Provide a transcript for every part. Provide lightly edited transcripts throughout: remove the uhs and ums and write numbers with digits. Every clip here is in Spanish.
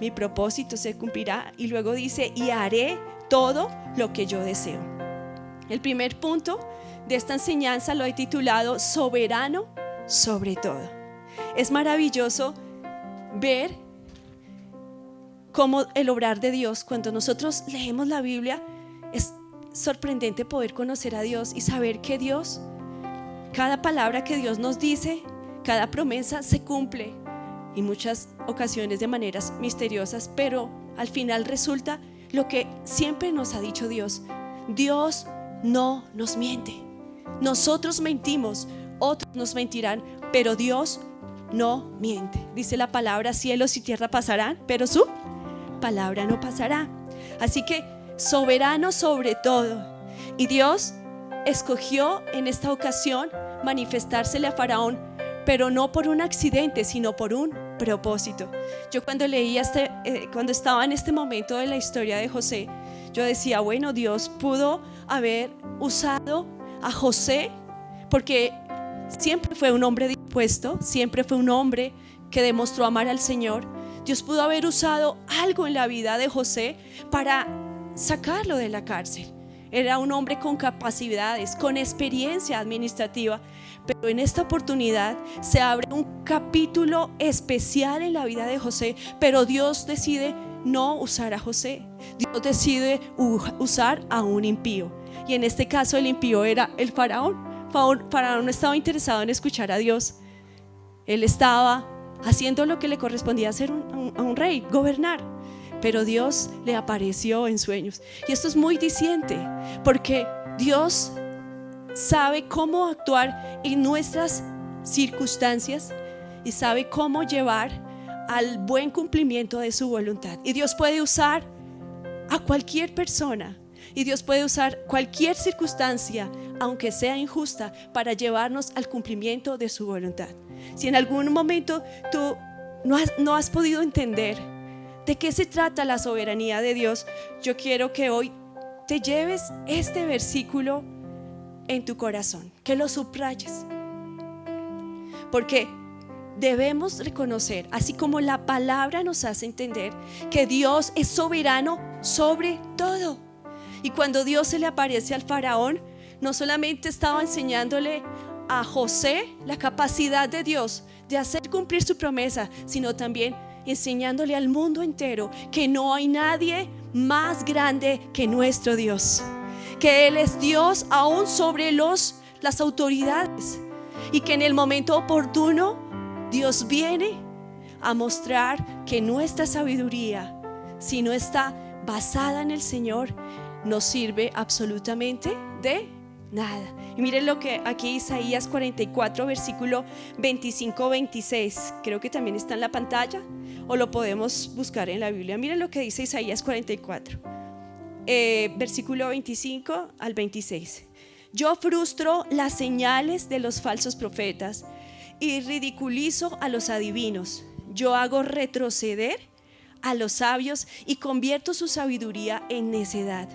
mi propósito se cumplirá. Y luego dice, y haré todo lo que yo deseo. El primer punto de esta enseñanza lo he titulado soberano sobre todo. Es maravilloso ver cómo el obrar de Dios, cuando nosotros leemos la Biblia, es sorprendente poder conocer a Dios y saber que Dios, cada palabra que Dios nos dice, cada promesa se cumple, y muchas ocasiones de maneras misteriosas, pero al final resulta lo que siempre nos ha dicho Dios. Dios no nos miente. Nosotros mentimos, otros nos mentirán, pero Dios no miente. Dice la palabra, cielos y tierra pasarán, pero su palabra no pasará. Así que soberano sobre todo. Y Dios escogió en esta ocasión manifestársele a Faraón, pero no por un accidente, sino por un propósito. Yo cuando leía cuando estaba en este momento de la historia de José, yo decía, bueno, Dios pudo haber usado a José porque siempre fue un hombre dispuesto, siempre fue un hombre que demostró amar al Señor. Dios pudo haber usado algo en la vida de José para sacarlo de la cárcel. Era un hombre con capacidades, con experiencia administrativa, pero en esta oportunidad se abre un capítulo especial en la vida de José, pero Dios decide no usar a José. Dios decide usar a un impío, y en este caso el impío era el faraón. Faraón no estaba interesado en escuchar a Dios. Él estaba haciendo lo que le correspondía hacer a un rey, gobernar. Pero Dios le apareció en sueños. Y esto es muy diciente, porque Dios sabe cómo actuar en nuestras circunstancias y sabe cómo llevar al buen cumplimiento de su voluntad. Y Dios puede usar a cualquier persona, y Dios puede usar cualquier circunstancia, aunque sea injusta, para llevarnos al cumplimiento de su voluntad. Si en algún momento tú no has podido entender de qué se trata la soberanía de Dios, yo quiero que hoy te lleves este versículo en tu corazón, que lo subrayes, porque debemos reconocer, así como la palabra nos hace entender, que Dios es soberano sobre todo. Y cuando Dios se le aparece al faraón, no solamente estaba enseñándole a José la capacidad de Dios de hacer cumplir su promesa, sino también enseñándole al mundo entero que no hay nadie más grande que nuestro Dios, que Él es Dios aún sobre las autoridades, y que en el momento oportuno Dios viene a mostrar que nuestra sabiduría, si no está basada en el Señor, no sirve absolutamente de nada. Y miren lo que aquí Isaías 44 versículo 25-26, creo que también está en la pantalla o lo podemos buscar en la Biblia. Miren lo que dice Isaías 44 versículo 25 al 26. Yo frustro las señales de los falsos profetas y ridiculizo a los adivinos. Yo hago retroceder a los sabios y convierto su sabiduría en necedad.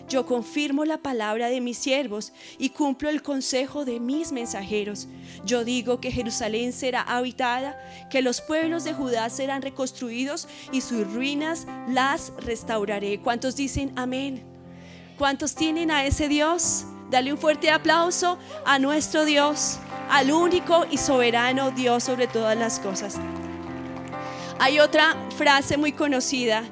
Yo confirmo la palabra de mis siervos y cumplo el consejo de mis mensajeros. Yo digo que Jerusalén será habitada, que los pueblos de Judá serán reconstruidos y sus ruinas las restauraré. ¿Cuántos dicen amén? ¿Cuántos tienen a ese Dios? Dale un fuerte aplauso a nuestro Dios, al único y soberano Dios sobre todas las cosas. Hay otra frase muy conocida,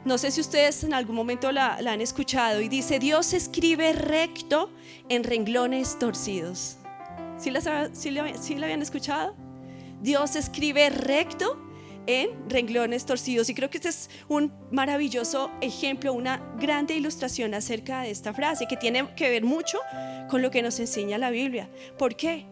no sé si ustedes en algún momento la han escuchado, y dice: Dios escribe recto en renglones torcidos. ¿Sí la habían escuchado? Dios escribe recto en renglones torcidos. Y creo que este es un maravilloso ejemplo, una grande ilustración acerca de esta frase, que tiene que ver mucho con lo que nos enseña la Biblia. ¿Por qué?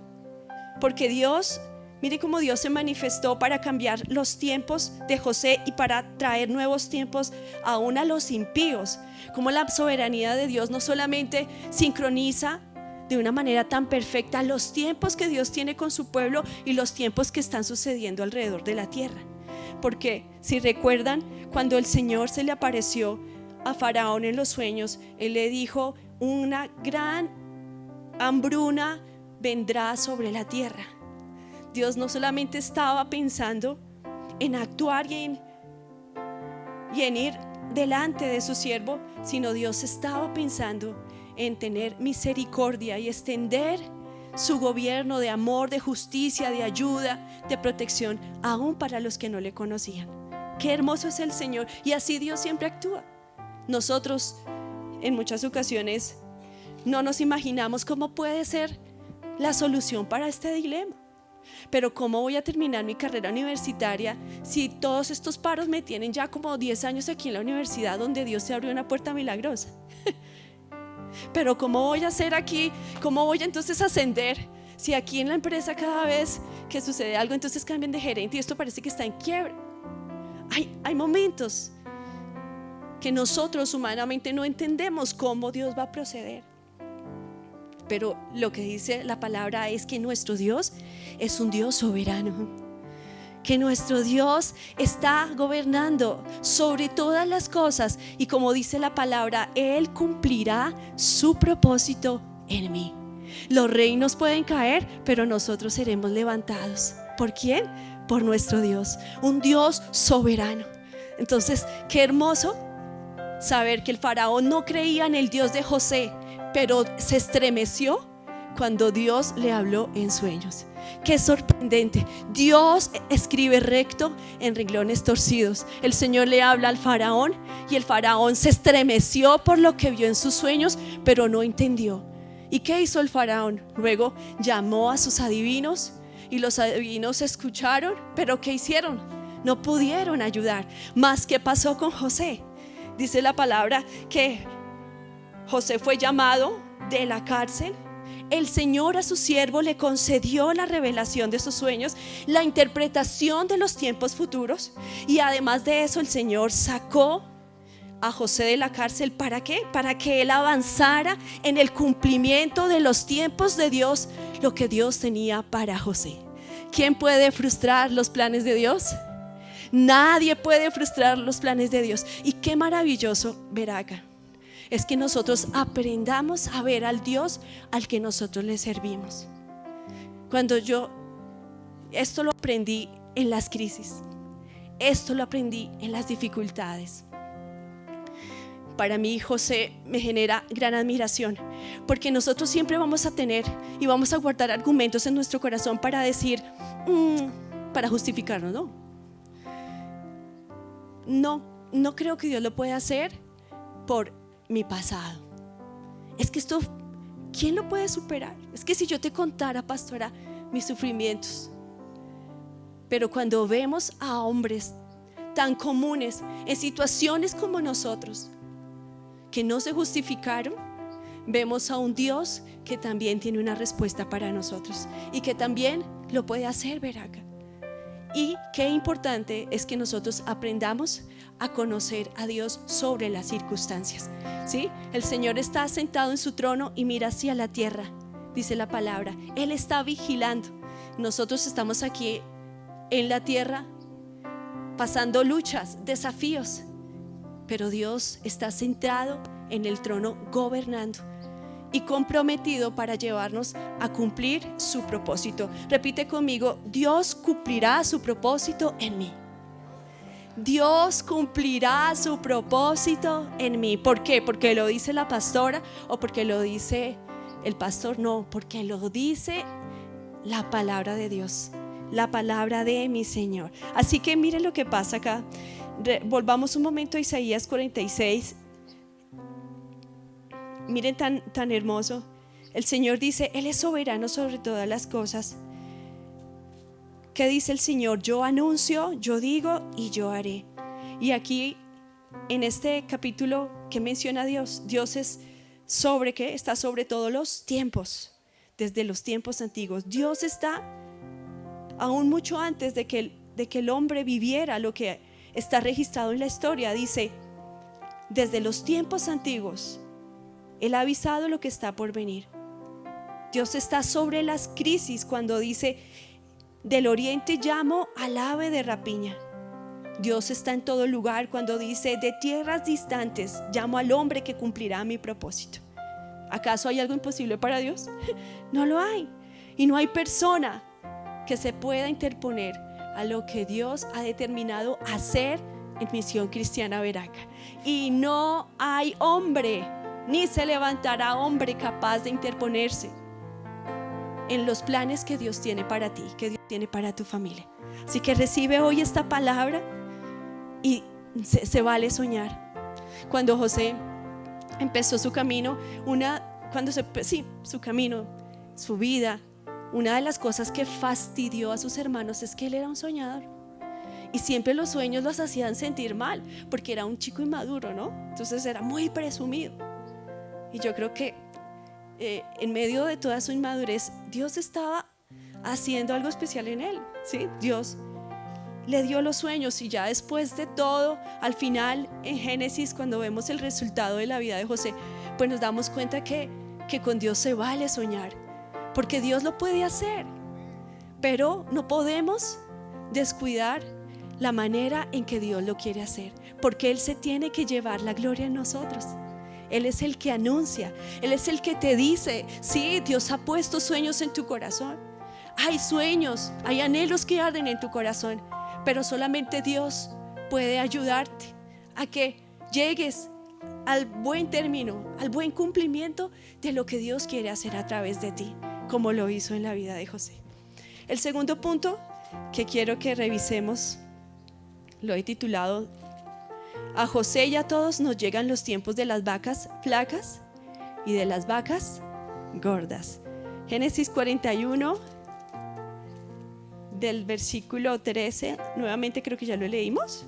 Porque Dios, mire cómo Dios se manifestó para cambiar los tiempos de José y para traer nuevos tiempos aún a los impíos. Como la soberanía de Dios no solamente sincroniza de una manera tan perfecta los tiempos que Dios tiene con su pueblo y los tiempos que están sucediendo alrededor de la tierra. Porque si recuerdan, cuando el Señor se le apareció a Faraón en los sueños, Él le dijo: una gran hambruna vendrá sobre la tierra. Dios no solamente estaba pensando en actuar y en y en ir delante de su siervo, sino Dios estaba pensando en tener misericordia y extender su gobierno de amor, de justicia, de ayuda, de protección, aún para los que no le conocían. Qué hermoso es el Señor, y así Dios siempre actúa. Nosotros en muchas ocasiones no nos imaginamos cómo puede ser la solución para este dilema. Pero ¿cómo voy a terminar mi carrera universitaria si todos estos paros me tienen ya como 10 años aquí en la universidad, donde Dios te abrió una puerta milagrosa? Pero ¿cómo voy a hacer aquí? ¿Cómo voy a entonces ascender si aquí en la empresa cada vez que sucede algo entonces cambian de gerente y esto parece que está en quiebra? Hay momentos que nosotros humanamente no entendemos cómo Dios va a proceder. Pero lo que dice la palabra es que nuestro Dios es un Dios soberano, que nuestro Dios está gobernando sobre todas las cosas, y como dice la palabra, Él cumplirá su propósito en mí. Los reinos pueden caer, pero nosotros seremos levantados. ¿Por quién? Por nuestro Dios, un Dios soberano. Entonces, qué hermoso saber que el faraón no creía en el Dios de José, pero se estremeció cuando Dios le habló en sueños. Qué sorprendente. Dios escribe recto en renglones torcidos. El Señor le habla al faraón y el faraón se estremeció por lo que vio en sus sueños, pero no entendió. ¿Y qué hizo el faraón? Luego llamó a sus adivinos y los adivinos escucharon, pero ¿qué hicieron? No pudieron ayudar. Mas ¿qué pasó con José? Dice la palabra que José fue llamado de la cárcel. El Señor a su siervo le concedió la revelación de sus sueños, la interpretación de los tiempos futuros, y además de eso el Señor sacó a José de la cárcel. ¿Para qué? Para que él avanzara en el cumplimiento de los tiempos de Dios, lo que Dios tenía para José. ¿Quién puede frustrar los planes de Dios? Nadie puede frustrar los planes de Dios. Y qué maravilloso ver acá es que nosotros aprendamos a ver al Dios al que nosotros le servimos. Cuando esto lo aprendí en las crisis, esto lo aprendí en las dificultades. Para mí José me genera gran admiración, porque nosotros siempre vamos a tener y vamos a guardar argumentos en nuestro corazón para decir, para justificarnos, no creo que Dios lo pueda hacer por mi pasado. Es que esto, ¿quién lo puede superar? Es que si yo te contara, pastora, mis sufrimientos. Pero cuando vemos a hombres tan comunes en situaciones como nosotros, que no se justificaron, vemos a un Dios que también tiene una respuesta para nosotros y que también lo puede hacer ver acá. Y qué importante es que nosotros aprendamos a conocer a Dios sobre las circunstancias, ¿sí? El Señor está sentado en su trono y mira hacia la tierra, dice la palabra. Él está vigilando. Nosotros estamos aquí en la tierra pasando luchas, desafíos, pero Dios está sentado en el trono gobernando y comprometido para llevarnos a cumplir su propósito. Repite conmigo: Dios cumplirá su propósito en mí. Dios cumplirá su propósito en mí. ¿Por qué? ¿Porque lo dice la pastora o porque lo dice el pastor? No, porque lo dice la palabra de Dios, la palabra de mi Señor. Así que miren lo que pasa acá. Volvamos un momento a Isaías 46. Miren tan hermoso. El Señor dice, Él es soberano sobre todas las cosas. ¿Qué dice el Señor? Yo anuncio, yo digo y yo haré. Y aquí en este capítulo que menciona Dios, Dios es sobre ¿qué? Está sobre todos los tiempos, desde los tiempos antiguos. Dios está aún mucho antes de que el hombre viviera lo que está registrado en la historia. Dice, desde los tiempos antiguos Él ha avisado lo que está por venir. Dios está sobre las crisis cuando dice, del oriente llamo al ave de rapiña. Dios está en todo lugar cuando dice, de tierras distantes llamo al hombre que cumplirá mi propósito. ¿Acaso hay algo imposible para Dios? No lo hay. Y no hay persona que se pueda interponer a lo que Dios ha determinado hacer en Misión Cristiana Veraca. Y no hay hombre, ni se levantará hombre capaz de interponerse en los planes que Dios tiene para ti, que Dios tiene para tu familia. Así que recibe hoy esta palabra y se vale soñar. Cuando José empezó su camino, su camino, su vida, una de las cosas que fastidió a sus hermanos es que él era un soñador. Y siempre los sueños los hacían sentir mal, porque era un chico inmaduro, ¿no? Entonces era muy presumido. Y yo creo que en medio de toda su inmadurez, Dios estaba haciendo algo especial en él, ¿sí? Dios le dio los sueños, y ya después de todo, al final en Génesis, cuando vemos el resultado de la vida de José, pues nos damos cuenta que con Dios se vale soñar, porque Dios lo puede hacer, pero no podemos descuidar la manera en que Dios lo quiere hacer, porque Él se tiene que llevar la gloria en nosotros. Él es el que anuncia, Él es el que te dice: sí, Dios ha puesto sueños en tu corazón. Hay sueños, hay anhelos que arden en tu corazón, pero solamente Dios puede ayudarte a que llegues al buen término, al buen cumplimiento de lo que Dios quiere hacer a través de ti, como lo hizo en la vida de José. El segundo punto que quiero que revisemos lo he titulado: a José y a todos nos llegan los tiempos de las vacas flacas y de las vacas gordas. Génesis 41, del versículo 13, nuevamente creo que ya lo leímos,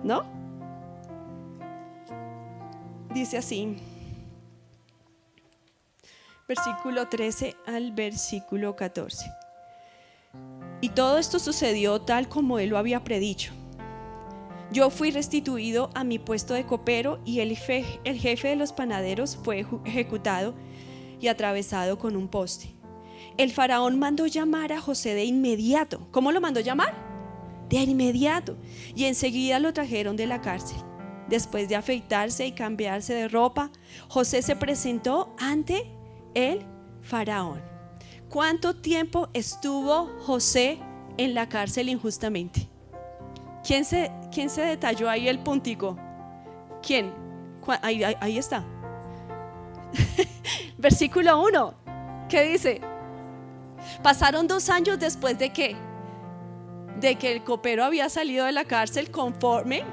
¿no? Dice así, versículo 13 al versículo 14. Y todo esto sucedió tal como él lo había predicho. Yo fui restituido a mi puesto de copero, y el jefe de los panaderos fue ejecutado y atravesado con un poste. El faraón mandó llamar a José de inmediato. ¿Cómo lo mandó llamar? De inmediato. Y enseguida lo trajeron de la cárcel. Después de afeitarse y cambiarse de ropa, José se presentó ante el faraón. ¿Cuánto tiempo estuvo José en la cárcel injustamente? ¿Quién se detalló ahí el puntico? ¿Quién? Ahí está. Versículo 1. ¿Qué dice? Pasaron 2 años después de que el copero había salido de la cárcel, conforme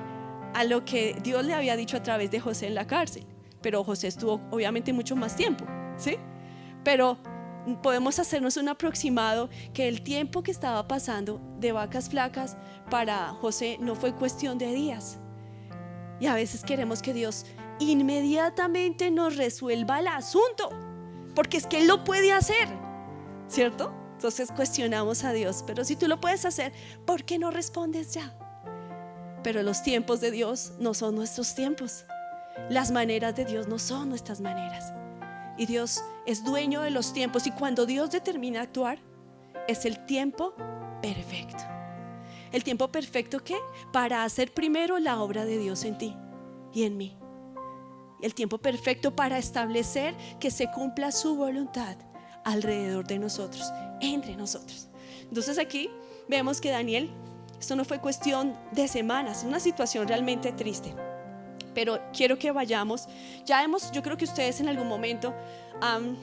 a lo que Dios le había dicho a través de José en la cárcel. Pero José estuvo obviamente mucho más tiempo, ¿sí? Pero podemos hacernos un aproximado que el tiempo que estaba pasando de vacas flacas para José no fue cuestión de días. Y a veces queremos que Dios inmediatamente nos resuelva el asunto, porque es que Él lo puede hacer, ¿cierto? Entonces cuestionamos a Dios: pero si tú lo puedes hacer, ¿por qué no respondes ya? Pero los tiempos de Dios no son nuestros tiempos, las maneras de Dios no son nuestras maneras. Y Dios es dueño de los tiempos, y cuando Dios determina actuar, es el tiempo perfecto. ¿El tiempo perfecto qué? Para hacer primero la obra de Dios en ti y en mí. El tiempo perfecto para establecer que se cumpla su voluntad alrededor de nosotros, entre nosotros. Entonces aquí vemos que Daniel, esto no fue cuestión de semanas, es una situación realmente triste. Pero quiero que vayamos, yo creo que ustedes en algún momento han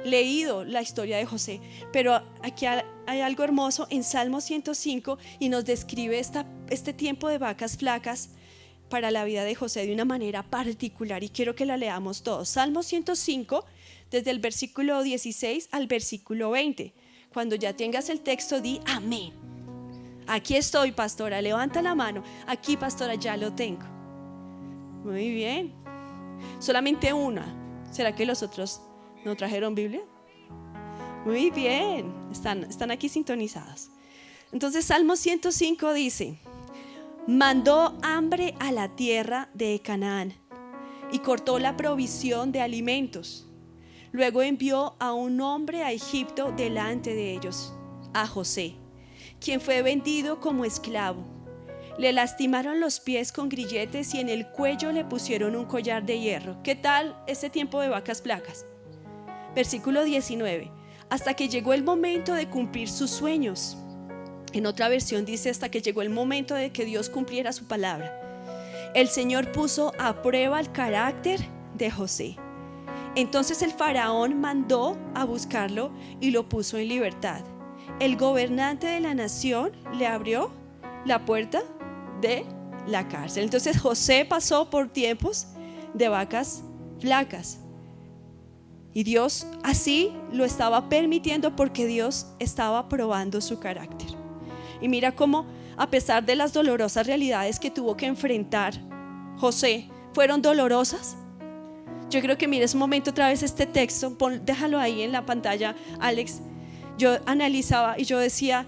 leído la historia de José, pero aquí hay algo hermoso en Salmo 105, y nos describe este tiempo de vacas flacas para la vida de José de una manera particular, y quiero que la leamos todos. Salmo 105, desde el versículo 16 al versículo 20. Cuando ya tengas el texto, di amén. Aquí estoy, pastora, levanta la mano. Aquí, pastora, ya lo tengo. Muy bien. Solamente una. ¿Será que los otros no trajeron Biblia? Muy bien. Están aquí sintonizados. Entonces Salmo 105 dice: mandó hambre a la tierra de Canaán y cortó la provisión de alimentos. Luego envió a un hombre a Egipto delante de ellos, a José, quien fue vendido como esclavo. Le lastimaron los pies con grilletes y en el cuello le pusieron un collar de hierro. ¿Qué tal ese tiempo de vacas flacas? Versículo 19. Hasta que llegó el momento de cumplir sus sueños. En otra versión dice hasta que llegó el momento de que Dios cumpliera su palabra. El Señor puso a prueba el carácter de José. Entonces el faraón mandó a buscarlo y lo puso en libertad. El gobernante de la nación le abrió la puerta de la cárcel. Entonces José pasó por tiempos de vacas flacas. Y Dios así lo estaba permitiendo porque Dios estaba probando su carácter. Y mira cómo, a pesar de las dolorosas realidades que tuvo que enfrentar José, fueron dolorosas. Yo creo que mires un momento otra vez este texto, déjalo ahí en la pantalla, Alex. Yo analizaba y yo decía,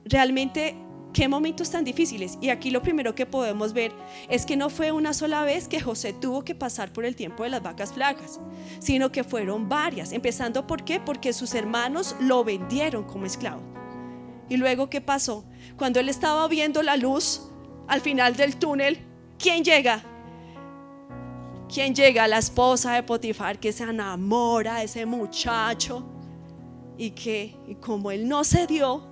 realmente, qué momentos tan difíciles. Y aquí lo primero que podemos ver es que no fue una sola vez que José tuvo que pasar por el tiempo de las vacas flacas, sino que fueron varias. Empezando, ¿por qué? Porque sus hermanos lo vendieron como esclavo. Y luego, ¿qué pasó? Cuando él estaba viendo la luz al final del túnel, ¿quién llega? ¿Quién llega? La esposa de Potifar, que se enamora de ese muchacho. Y como él no se dio,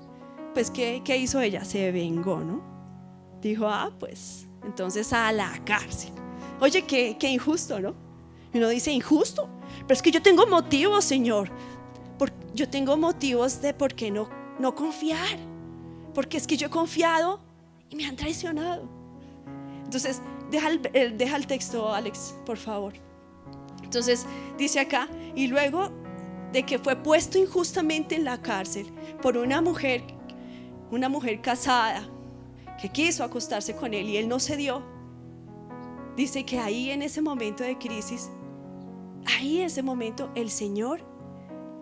pues ¿qué hizo ella? Se vengó, ¿no? Dijo, pues entonces a la cárcel. Oye, qué injusto, ¿no? Y uno dice, injusto, pero es que yo tengo motivos, Señor. Yo tengo motivos de por qué no confiar. Porque es que yo he confiado y me han traicionado. Entonces, deja el texto, Alex, por favor. Entonces, dice acá, y luego de que fue puesto injustamente en la cárcel por una mujer casada que quiso acostarse con él y él no se dio, dice que ahí en ese momento de crisis, ahí en ese momento el Señor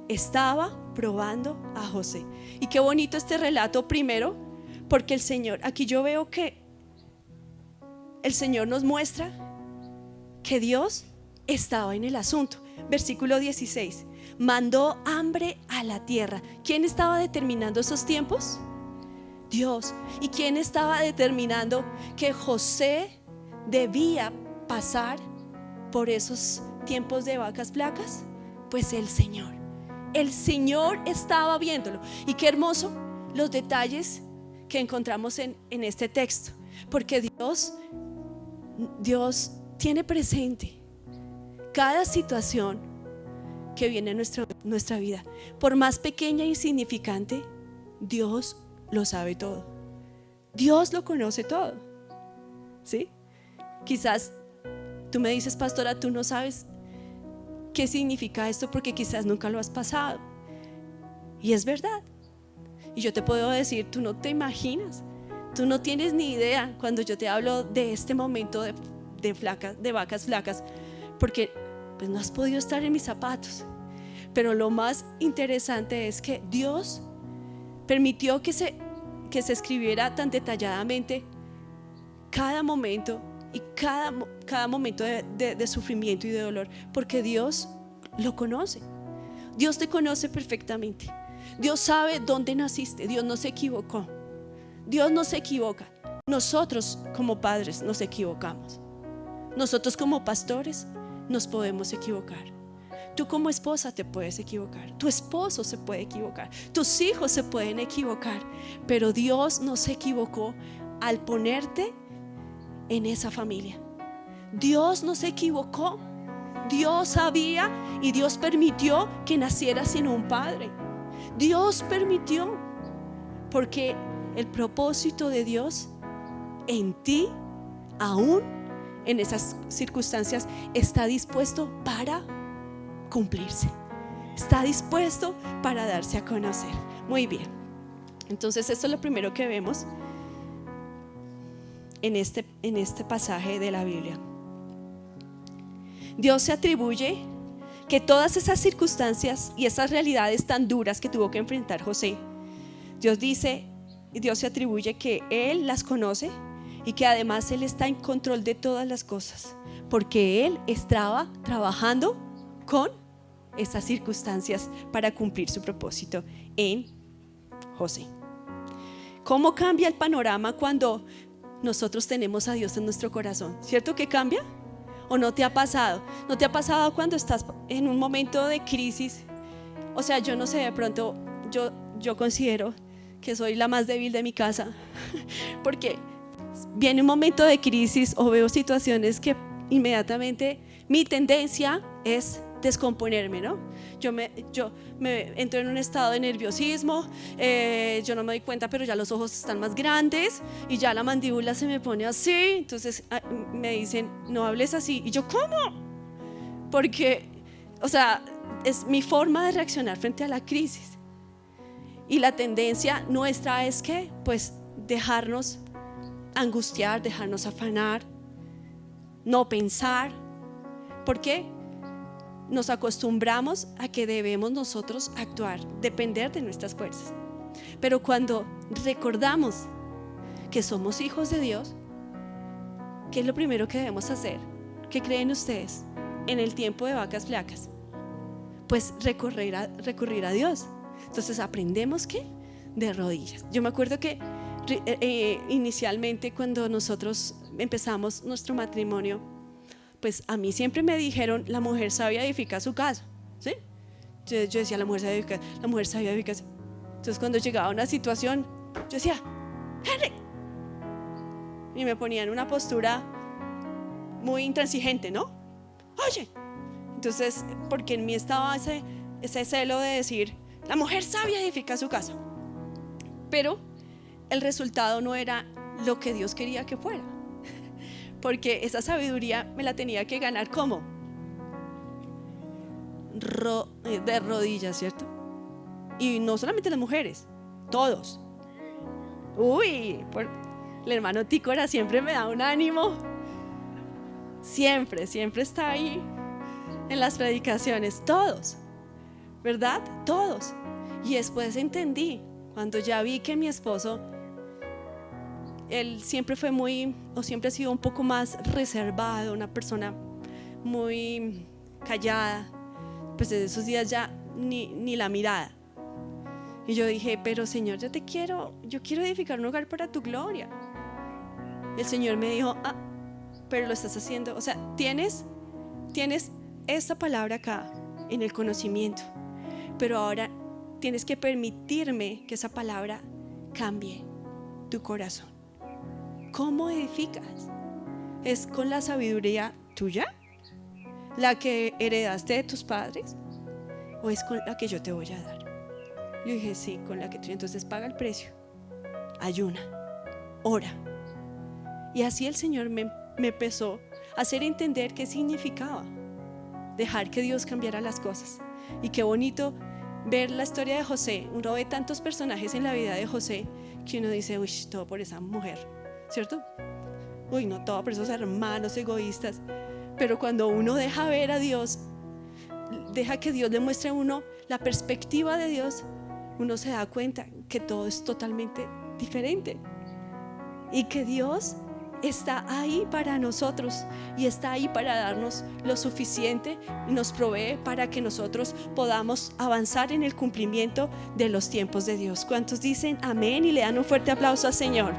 estaba probando a José. Y qué bonito este relato, primero porque el Señor, aquí yo veo que el Señor nos muestra que Dios estaba en el asunto. Versículo 16, mandó hambre a la tierra. ¿Quién estaba determinando esos tiempos? Dios. ¿Y quién estaba determinando que José debía pasar por esos tiempos de vacas flacas? Pues el Señor. El Señor estaba viéndolo. Y qué hermoso los detalles que encontramos en este texto, porque Dios tiene presente cada situación que viene en nuestra vida. Por más pequeña e insignificante, Dios lo sabe todo. Dios lo conoce todo. ¿Sí? Quizás tú me dices, pastora, tú no sabes qué significa esto porque quizás nunca lo has pasado. Y es verdad. Y yo te puedo decir, tú no te imaginas, tú no tienes ni idea cuando yo te hablo de este momento de vacas flacas, porque pues no has podido estar en mis zapatos. Pero lo más interesante es que Dios permitió que se escribiera tan detalladamente cada momento y cada momento de sufrimiento y de dolor, porque Dios lo conoce. Dios te conoce perfectamente. Dios sabe dónde naciste. Dios no se equivocó. Dios no se equivoca. Nosotros como padres nos equivocamos. Nosotros como pastores nos podemos equivocar. Tú como esposa te puedes equivocar. Tu esposo se puede equivocar. Tus hijos se pueden equivocar. Pero Dios no se equivocó al ponerte en esa familia. Dios no se equivocó. Dios sabía y Dios permitió que nacieras sin un padre. Dios permitió, porque el propósito de Dios en ti, aún en esas circunstancias, está dispuesto para cumplirse. Está dispuesto para darse a conocer. Muy bien. Entonces esto es lo primero que vemos en este pasaje de la Biblia. Dios se atribuye que todas esas circunstancias y esas realidades tan duras que tuvo que enfrentar José, Dios se atribuye que Él las conoce y que además Él está en control de todas las cosas, porque Él estaba trabajando con esas circunstancias para cumplir su propósito en José. ¿Cómo cambia el panorama cuando nosotros tenemos a Dios en nuestro corazón? ¿Cierto que cambia? ¿O no te ha pasado? ¿No te ha pasado cuando estás en un momento de crisis? O sea, yo no sé, de pronto yo considero que soy la más débil de mi casa, porque viene un momento de crisis o veo situaciones que inmediatamente mi tendencia es descomponerme, ¿no? Yo me entro en un estado de nerviosismo, yo no me doy cuenta, pero ya los ojos están más grandes y ya la mandíbula se me pone así. Entonces me dicen, no hables así. Y yo, ¿cómo? Porque, o sea, es mi forma de reaccionar frente a la crisis. Y la tendencia nuestra es que, pues, dejarnos angustiar, dejarnos afanar, no pensar. ¿Por qué? Nos acostumbramos a que debemos nosotros actuar, depender de nuestras fuerzas. Pero cuando recordamos que somos hijos de Dios, ¿qué es lo primero que debemos hacer? ¿Qué creen ustedes en el tiempo de vacas flacas? Pues recurrir a Dios. Entonces aprendemos ¿qué? De rodillas. Yo me acuerdo que inicialmente cuando nosotros empezamos nuestro matrimonio, pues a mí siempre me dijeron, la mujer sabia edifica su casa, ¿sí? Yo decía, la mujer sabia edifica. Entonces cuando llegaba una situación, yo decía, Henry, y me ponía en una postura muy intransigente, ¿no? Oye, entonces, porque en mí estaba ese celo de decir, la mujer sabia edifica su casa, pero el resultado no era lo que Dios quería que fuera, porque esa sabiduría me la tenía que ganar ¿cómo? De rodillas, ¿cierto? Y no solamente las mujeres, todos. El hermano Tícora siempre me da un ánimo, siempre está ahí en las predicaciones, todos, ¿verdad? Todos. Y después entendí, cuando ya vi que mi esposo, él siempre siempre ha sido un poco más reservado, una persona muy callada, pues desde esos días ya ni la mirada. Y yo dije, pero Señor, yo quiero edificar un hogar para tu gloria. El Señor me dijo, pero lo estás haciendo, o sea, tienes esta palabra acá en el conocimiento, pero ahora tienes que permitirme que esa palabra cambie tu corazón. ¿Cómo edificas? ¿Es con la sabiduría tuya, la que heredaste de tus padres, o es con la que yo te voy a dar? Yo dije, sí, con la que tú. Entonces paga el precio, ayuna, ora. Y así el Señor me empezó a hacer entender qué significaba dejar que Dios cambiara las cosas. Y qué bonito ver la historia de José. Uno ve tantos personajes en la vida de José que uno dice, uy, todo por esa mujer, ¿cierto? Uy, no, todo por esos hermanos egoístas. Pero cuando uno deja ver a Dios, deja que Dios le muestre a uno la perspectiva de Dios, uno se da cuenta que todo es totalmente diferente y que Dios está ahí para nosotros y está ahí para darnos lo suficiente y nos provee para que nosotros podamos avanzar en el cumplimiento de los tiempos de Dios. ¿Cuántos dicen amén y le dan un fuerte aplauso al Señor?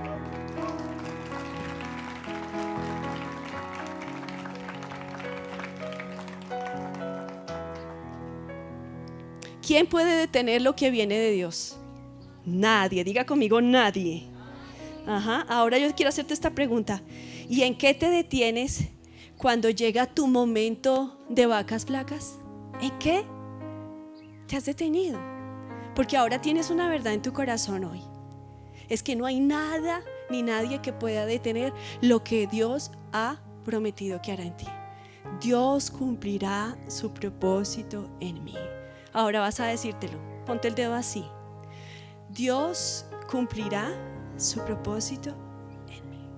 ¿Quién puede detener lo que viene de Dios? Nadie. Diga conmigo, nadie. Ahora yo quiero hacerte esta pregunta. ¿Y en qué te detienes cuando llega tu momento de vacas flacas? ¿En qué te has detenido? Porque ahora tienes una verdad en tu corazón hoy. Es que no hay nada ni nadie que pueda detener lo que Dios ha prometido que hará en ti. Dios cumplirá su propósito en mí. Ahora vas a decírtelo. Ponte el dedo así. Dios cumplirá su propósito en mí.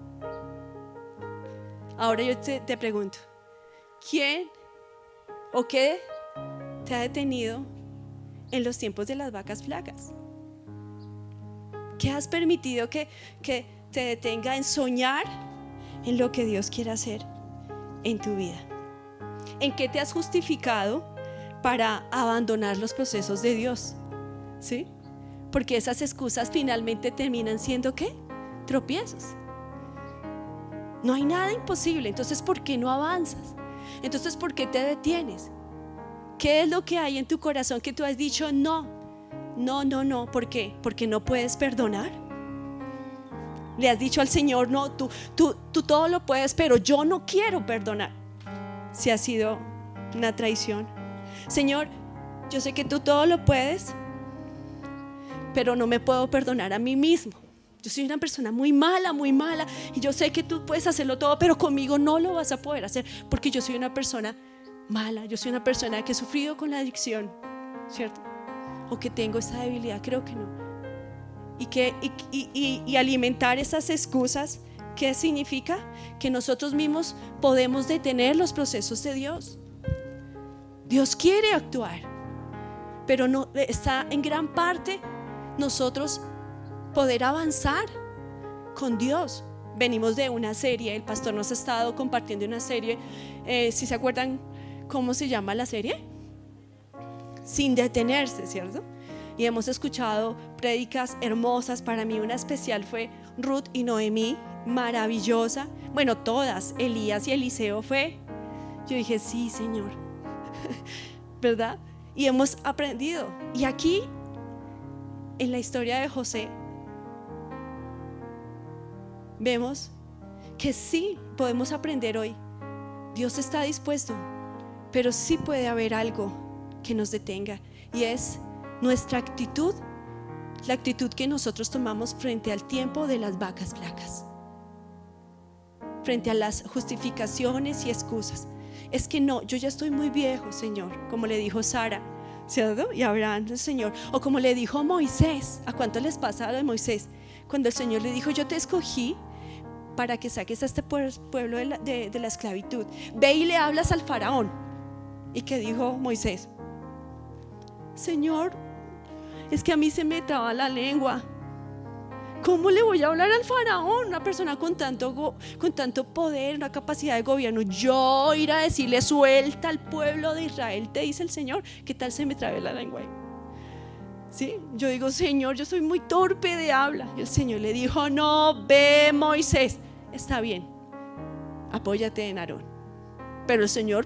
Ahora yo te pregunto, ¿quién o qué te ha detenido en los tiempos de las vacas flacas? ¿Qué has permitido que te detenga en soñar en lo que Dios quiere hacer en tu vida? ¿En qué te has justificado para abandonar los procesos de Dios? ¿Sí? Porque esas excusas finalmente terminan siendo ¿qué? Tropiezos. No hay nada imposible. Entonces, ¿por qué no avanzas? Entonces, ¿por qué te detienes? ¿Qué es lo que hay en tu corazón que tú has dicho no? No. ¿Por qué? Porque no puedes perdonar. Le has dicho al Señor, no, tú todo lo puedes, pero yo no quiero perdonar. Si ha sido una traición. Señor, yo sé que tú todo lo puedes, pero no me puedo perdonar a mí mismo. Yo soy una persona muy mala, y yo sé que tú puedes hacerlo todo, pero conmigo no lo vas a poder hacer, porque yo soy una persona mala, yo soy una persona que he sufrido con la adicción, ¿cierto? O que tengo esa debilidad, creo que no. Y alimentar esas excusas, ¿qué significa? Que nosotros mismos podemos detener los procesos de Dios. Dios quiere actuar, pero no está en gran parte nosotros poder avanzar con Dios. Venimos de una serie, el pastor nos ha estado compartiendo una serie, si se acuerdan cómo se llama la serie, Sin Detenerse, ¿cierto? Y hemos escuchado prédicas hermosas. Para mí una especial fue Ruth y Noemí, maravillosa. Bueno, todas, Elías y Eliseo fue. Yo dije, sí, Señor, ¿verdad? Y hemos aprendido. Y aquí, en la historia de José, vemos que sí podemos aprender hoy. Dios está dispuesto, pero sí puede haber algo que nos detenga, y es nuestra actitud, la actitud que nosotros tomamos frente al tiempo de las vacas flacas, frente a las justificaciones y excusas. Es que no, yo ya estoy muy viejo, Señor, como le dijo Sara, ¿cierto? Y Abraham, el Señor, o como le dijo Moisés. ¿A cuánto les pasa lo de Moisés? Cuando el Señor le dijo, yo te escogí para que saques a este pueblo de la esclavitud, ve y le hablas al faraón. ¿Y qué dijo Moisés? Señor, es que a mí se me traba la lengua. ¿Cómo le voy a hablar al faraón? Una persona con tanto poder, una capacidad de gobierno. Yo ir a decirle, suelta al pueblo de Israel, te dice el Señor. ¿Qué tal se me trabe la lengua ahí? ¿Sí? Yo digo, Señor, yo soy muy torpe de habla. Y el Señor le dijo, no, ve, Moisés, está bien, apóyate en Aarón. Pero el Señor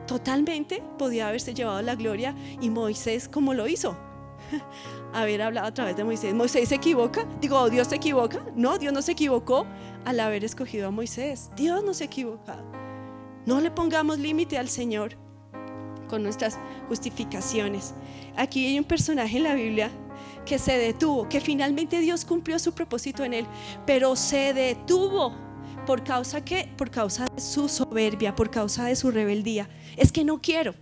totalmente podía haberse llevado la gloria. Y Moisés, ¿cómo lo hizo? Haber hablado a través de Moisés. ¿Moisés se equivoca? Digo, ¿Dios se equivoca? No, Dios no se equivocó al haber escogido a Moisés. Dios no se equivoca. No le pongamos límite al Señor con nuestras justificaciones. Aquí hay un personaje en la Biblia que se detuvo, que finalmente Dios cumplió su propósito en él, pero se detuvo. ¿Por causa qué? Por causa de su soberbia, por causa de su rebeldía. Es que no quiero,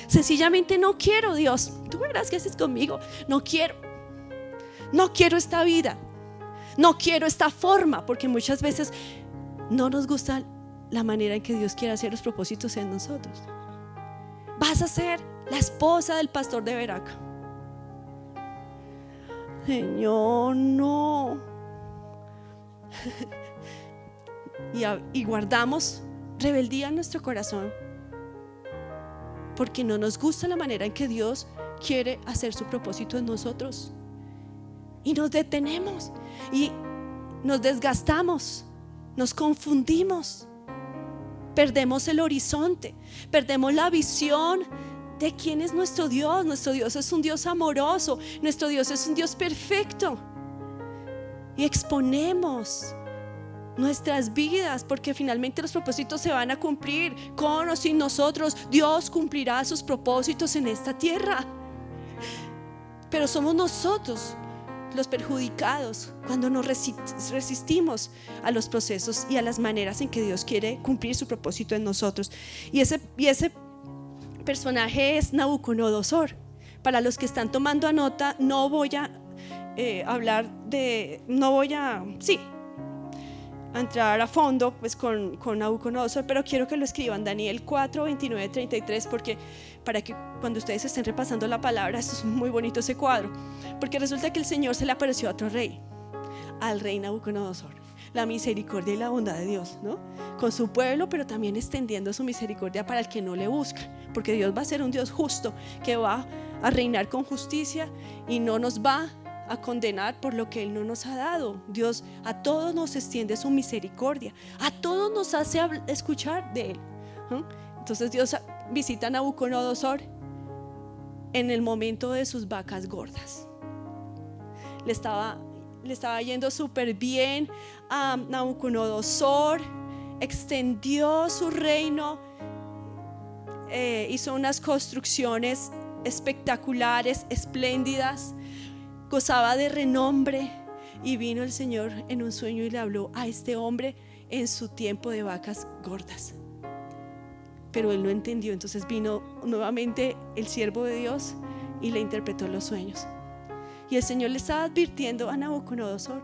sencillamente no quiero, Dios. Tú verás que haces conmigo. No quiero esta vida, no quiero esta forma, porque muchas veces no nos gusta la manera en que Dios quiere hacer los propósitos en nosotros. Vas a ser la esposa del pastor de Veraca. Señor, no. Y guardamos rebeldía en nuestro corazón porque no nos gusta la manera en que Dios quiere hacer su propósito en nosotros. Y nos detenemos y nos desgastamos, nos confundimos, perdemos el horizonte, perdemos la visión de quién es nuestro Dios. Nuestro Dios es un Dios amoroso, nuestro Dios es un Dios perfecto, y exponemos nuestras vidas, porque finalmente los propósitos se van a cumplir con o sin nosotros. Dios cumplirá sus propósitos en esta tierra, pero somos nosotros los perjudicados cuando nos resistimos a los procesos y a las maneras en que Dios quiere cumplir su propósito en nosotros. Y ese personaje es Nabucodonosor. Para los que están tomando nota, no voy a entrar a fondo pues con Nabucodonosor, pero quiero que lo escriban, Daniel 4, 29, 33, porque para que cuando ustedes estén repasando la palabra, esto es muy bonito, ese cuadro, porque resulta que el Señor se le apareció a otro rey, al rey Nabucodonosor. La misericordia y la bondad de Dios, ¿no? Con su pueblo, pero también extendiendo su misericordia para el que no le busca, porque Dios va a ser un Dios justo, que va a reinar con justicia y no nos va a condenar por lo que Él no nos ha dado. Dios a todos nos extiende su misericordia, a todos nos hace escuchar de Él. Entonces Dios visita a Nabucodonosor en el momento de sus vacas gordas. le estaba yendo súper bien a Nabucodonosor, extendió su reino, hizo unas construcciones espectaculares, espléndidas, gozaba de renombre, y vino el Señor en un sueño y le habló a este hombre en su tiempo de vacas gordas. Pero él no entendió. Entonces vino nuevamente el siervo de Dios y le interpretó los sueños. Y el Señor le estaba advirtiendo a Nabucodonosor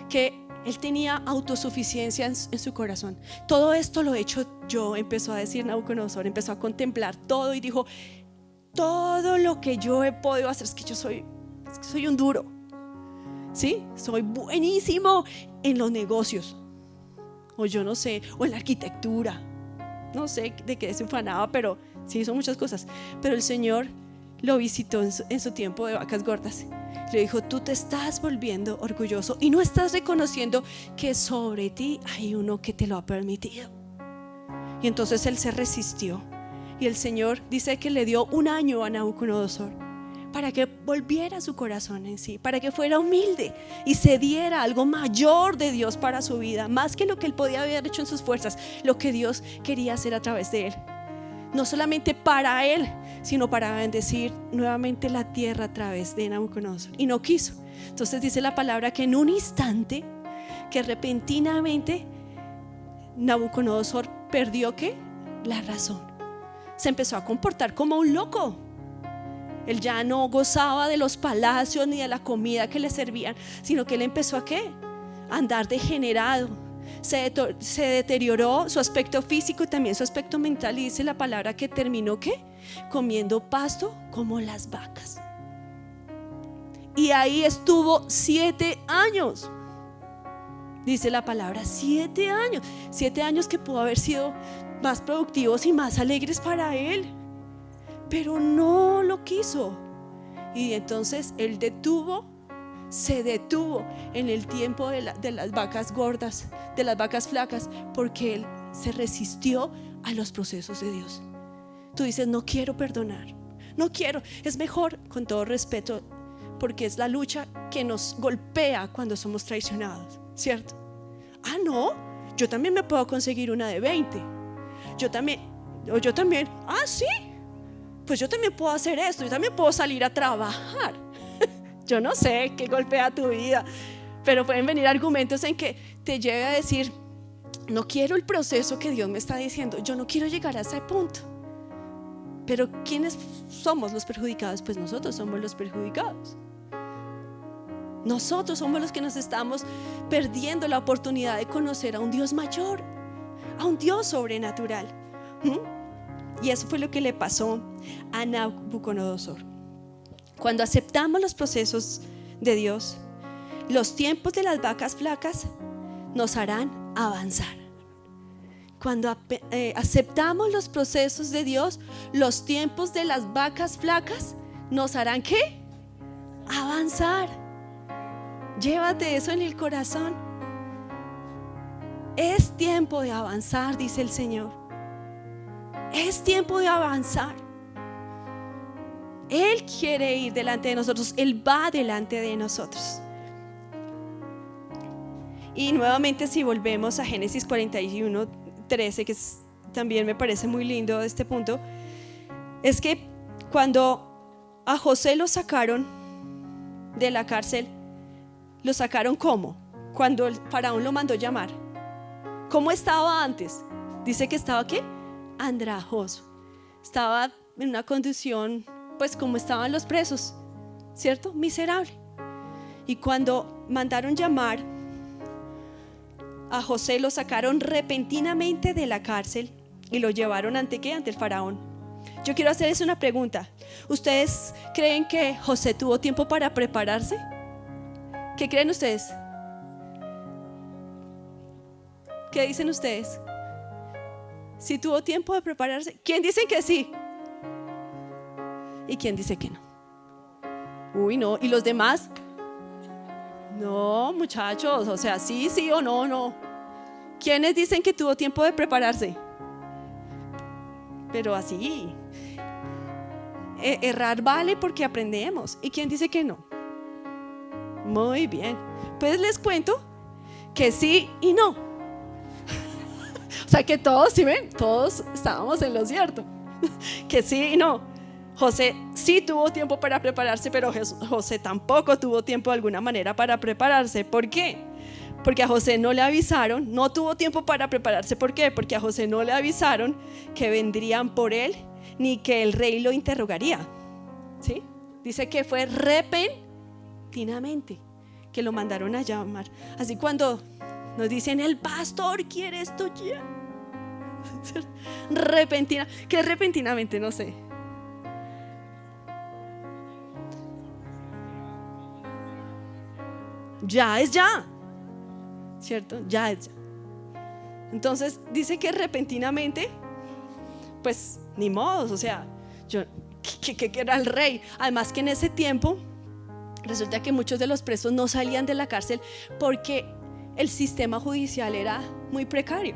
que él tenía autosuficiencia en su corazón. Todo esto lo he hecho yo, empezó a decir Nabucodonosor, empezó a contemplar todo y dijo: todo lo que yo he podido hacer, es que soy un duro, ¿sí? Soy buenísimo en los negocios, o yo no sé, o en la arquitectura, no sé de qué se ufanaba, pero sí hizo muchas cosas. Pero el Señor lo visitó en su tiempo de vacas gordas. Le dijo: tú te estás volviendo orgulloso y no estás reconociendo que sobre ti hay uno que te lo ha permitido. Y entonces él se resistió, y el Señor dice que le dio un año a Nabucodonosor para que volviera su corazón en sí, para que fuera humilde y se diera algo mayor de Dios para su vida, más que lo que él podía haber hecho en sus fuerzas, lo que Dios quería hacer a través de él, no solamente para él, sino para bendecir nuevamente la tierra a través de Nabucodonosor. Y no quiso. Entonces dice la palabra que en un instante, que repentinamente Nabucodonosor perdió ¿qué? La razón. Se empezó a comportar como un loco. Él ya no gozaba de los palacios ni de la comida que le servían, sino que él empezó a ¿qué? A andar degenerado. Se deterioró su aspecto físico y también su aspecto mental, y dice la palabra que terminó ¿qué? Comiendo pasto como las vacas. Y ahí estuvo 7 años. Dice la palabra 7 años. 7 años que pudo haber sido más productivos y más alegres para él, pero no lo quiso. Y entonces él se detuvo en el tiempo de las vacas gordas, de las vacas flacas, porque él se resistió a los procesos de Dios. Tú dices: no quiero perdonar, no quiero. Es mejor, con todo respeto, porque es la lucha que nos golpea cuando somos traicionados, ¿cierto? No, yo también me puedo conseguir una de 20. Yo también, sí, pues yo también puedo hacer esto, yo también puedo salir a trabajar. Yo no sé qué golpea tu vida, pero pueden venir argumentos en que te lleve a decir: no quiero el proceso que Dios me está diciendo, yo no quiero llegar a ese punto. Pero ¿quiénes somos los perjudicados? Pues nosotros somos los perjudicados. Nosotros somos los que nos estamos perdiendo la oportunidad de conocer a un Dios mayor, a un Dios sobrenatural. Y eso fue lo que le pasó a Nabucodonosor. Cuando aceptamos los procesos de Dios, los tiempos de las vacas flacas nos harán avanzar. Cuando aceptamos los procesos de Dios, los tiempos de las vacas flacas nos harán ¿qué? Avanzar. Llévate eso en el corazón. Es tiempo de avanzar, dice el Señor. Es tiempo de avanzar. Él quiere ir delante de nosotros, Él va delante de nosotros. Y nuevamente, si volvemos a Génesis 41:13, que también me parece muy lindo este punto, es que cuando a José lo sacaron de la cárcel, lo sacaron ¿cómo? Cuando el faraón lo mandó llamar. ¿Cómo estaba antes? Dice que estaba ¿qué? Andrajoso. Estaba en una condición pues como estaban los presos, ¿cierto? Miserable. Y cuando mandaron llamar a José, lo sacaron repentinamente de la cárcel y lo llevaron ante ¿qué? Ante el faraón. Yo quiero hacerles una pregunta. ¿Ustedes creen que José tuvo tiempo para prepararse? ¿Qué creen ustedes? ¿Qué dicen ustedes? ¿Si tuvo tiempo de prepararse? ¿Quién dice que sí? ¿Y quién dice que no? Uy, no. ¿Y los demás? No, muchachos, o sea, sí o no, no. ¿Quiénes dicen que tuvo tiempo de prepararse? Pero así. Errar vale porque aprendemos. ¿Y quién dice que no? Muy bien. Pues les cuento que sí y no. O sea que todos, ¿sí ven? Todos estábamos en lo cierto. Que sí y no. José sí tuvo tiempo para prepararse, pero José tampoco tuvo tiempo de alguna manera para prepararse. ¿Por qué? Porque a José no le avisaron, no tuvo tiempo para prepararse. ¿Por qué? Porque a José no le avisaron que vendrían por él, ni que el rey lo interrogaría. ¿Sí? Dice que fue repentinamente que lo mandaron a llamar. Así cuando nos dicen el pastor quiere esto ya. Repentina. ¿Qué es repentinamente? No sé. Ya es ya, ¿cierto? Ya es ya. Entonces dice que repentinamente, pues ni modos, o sea, que era el rey. Además que en ese tiempo resulta que muchos de los presos no salían de la cárcel porque el sistema judicial era muy precario.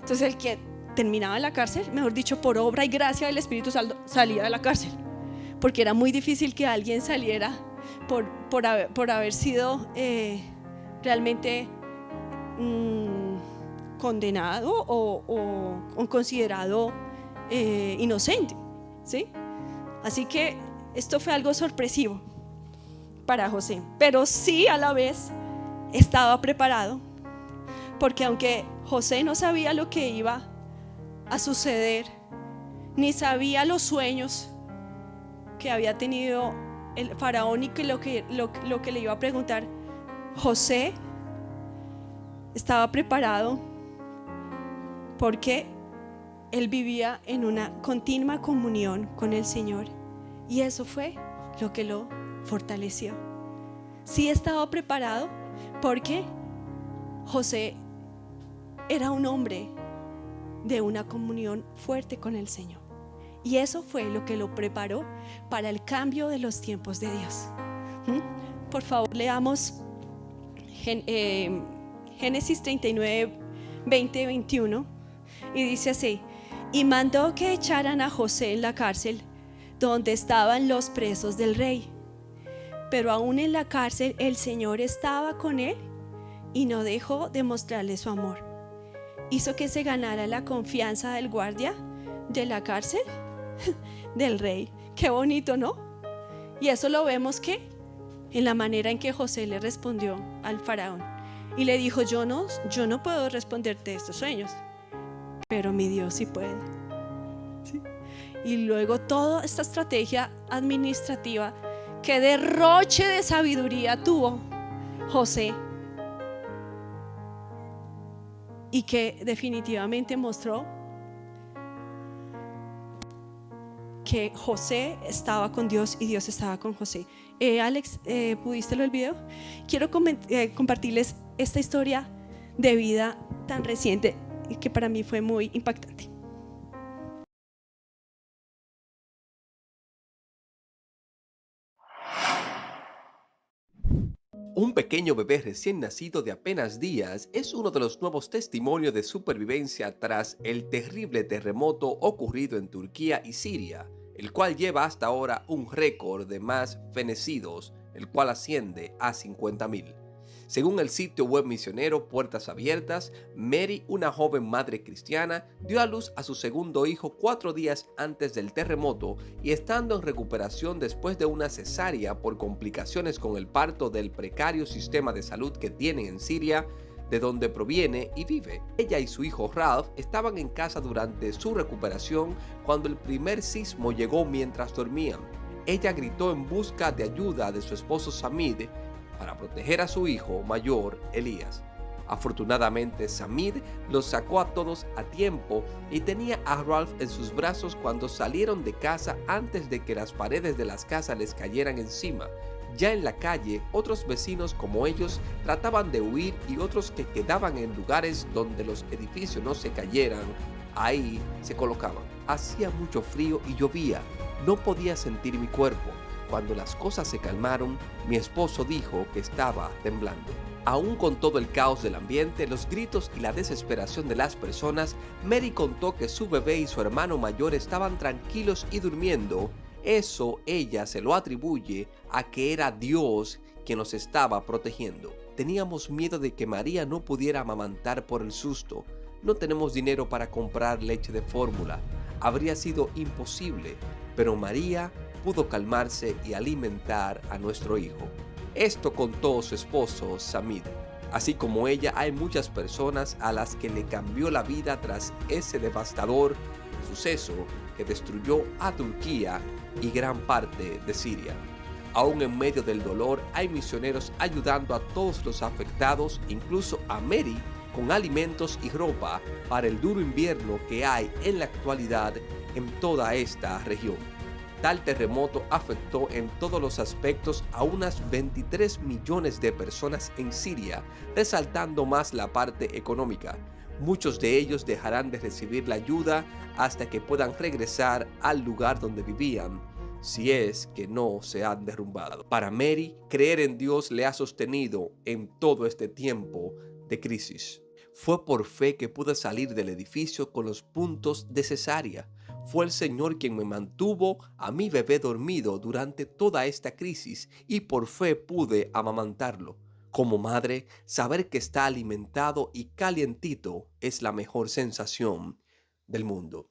Entonces el que terminaba en la cárcel, mejor dicho, por obra y gracia del Espíritu Santo, salía de la cárcel, porque era muy difícil que alguien saliera por haber sido realmente condenado o considerado inocente, ¿sí? Así que esto fue algo sorpresivo para José, pero sí a la vez estaba preparado, porque aunque José no sabía lo que iba a suceder, ni sabía los sueños que había tenido el faraón y que lo que le iba a preguntar, José estaba preparado porque él vivía en una continua comunión con el Señor, y eso fue lo que lo fortaleció. Sí estaba preparado porque José era un hombre de una comunión fuerte con el Señor, y eso fue lo que lo preparó para el cambio de los tiempos de Dios. Por favor, leamos Génesis 39, 20, 21, y dice así: y mandó que echaran a José en la cárcel donde estaban los presos del rey, pero aún en la cárcel el Señor estaba con él y no dejó de mostrarle su amor. Hizo que se ganara la confianza del guardia de la cárcel del rey. Qué bonito, ¿no? Y eso lo vemos que en la manera en que José le respondió al faraón y le dijo: yo no puedo responderte estos sueños, pero mi Dios sí puede. ¿Sí? Y luego toda esta estrategia administrativa, qué derroche de sabiduría tuvo José, y que definitivamente mostró que José estaba con Dios y Dios estaba con José. Alex, ¿pudiste ver el video? Quiero compartirles esta historia de vida tan reciente que para mí fue muy impactante. Un pequeño bebé recién nacido de apenas días es uno de los nuevos testimonios de supervivencia tras el terrible terremoto ocurrido en Turquía y Siria, el cual lleva hasta ahora un récord de más fenecidos, el cual asciende a 50.000. Según el sitio web misionero Puertas Abiertas, Mary, una joven madre cristiana, dio a luz a su segundo hijo 4 días antes del terremoto y estando en recuperación después de una cesárea por complicaciones con el parto del precario sistema de salud que tienen en Siria, de donde proviene y vive. Ella y su hijo Ralph estaban en casa durante su recuperación cuando el primer sismo llegó mientras dormían. Ella gritó en busca de ayuda de su esposo Samid para proteger a su hijo mayor, Elías. Afortunadamente, Samid los sacó a todos a tiempo y tenía a Ralph en sus brazos cuando salieron de casa antes de que las paredes de las casas les cayeran encima. Ya en la calle, otros vecinos como ellos trataban de huir y otros que quedaban en lugares donde los edificios no se cayeran, ahí se colocaban. Hacía mucho frío y llovía. No podía sentir mi cuerpo. Cuando las cosas se calmaron, mi esposo dijo que estaba temblando. Aún con todo el caos del ambiente, los gritos y la desesperación de las personas, Mary contó que su bebé y su hermano mayor estaban tranquilos y durmiendo. Eso ella se lo atribuye a que era Dios quien nos estaba protegiendo. Teníamos miedo de que María no pudiera amamantar por el susto. No tenemos dinero para comprar leche de fórmula. Habría sido imposible, pero María pudo calmarse y alimentar a nuestro hijo. Esto contó su esposo Samir. Así como ella, hay muchas personas a las que le cambió la vida tras ese devastador suceso que destruyó a Turquía y gran parte de Siria. Aún en medio del dolor, hay misioneros ayudando a todos los afectados, incluso a Mary, con alimentos y ropa para el duro invierno que hay en la actualidad en toda esta región. Tal terremoto afectó en todos los aspectos a unas 23 millones de personas en Siria, resaltando más la parte económica. Muchos de ellos dejarán de recibir la ayuda hasta que puedan regresar al lugar donde vivían, si es que no se han derrumbado. Para Mary, creer en Dios le ha sostenido en todo este tiempo de crisis. Fue por fe que pude salir del edificio con los puntos de cesárea. Fue el Señor quien me mantuvo a mi bebé dormido durante toda esta crisis y por fe pude amamantarlo. Como madre, saber que está alimentado y calientito es la mejor sensación del mundo.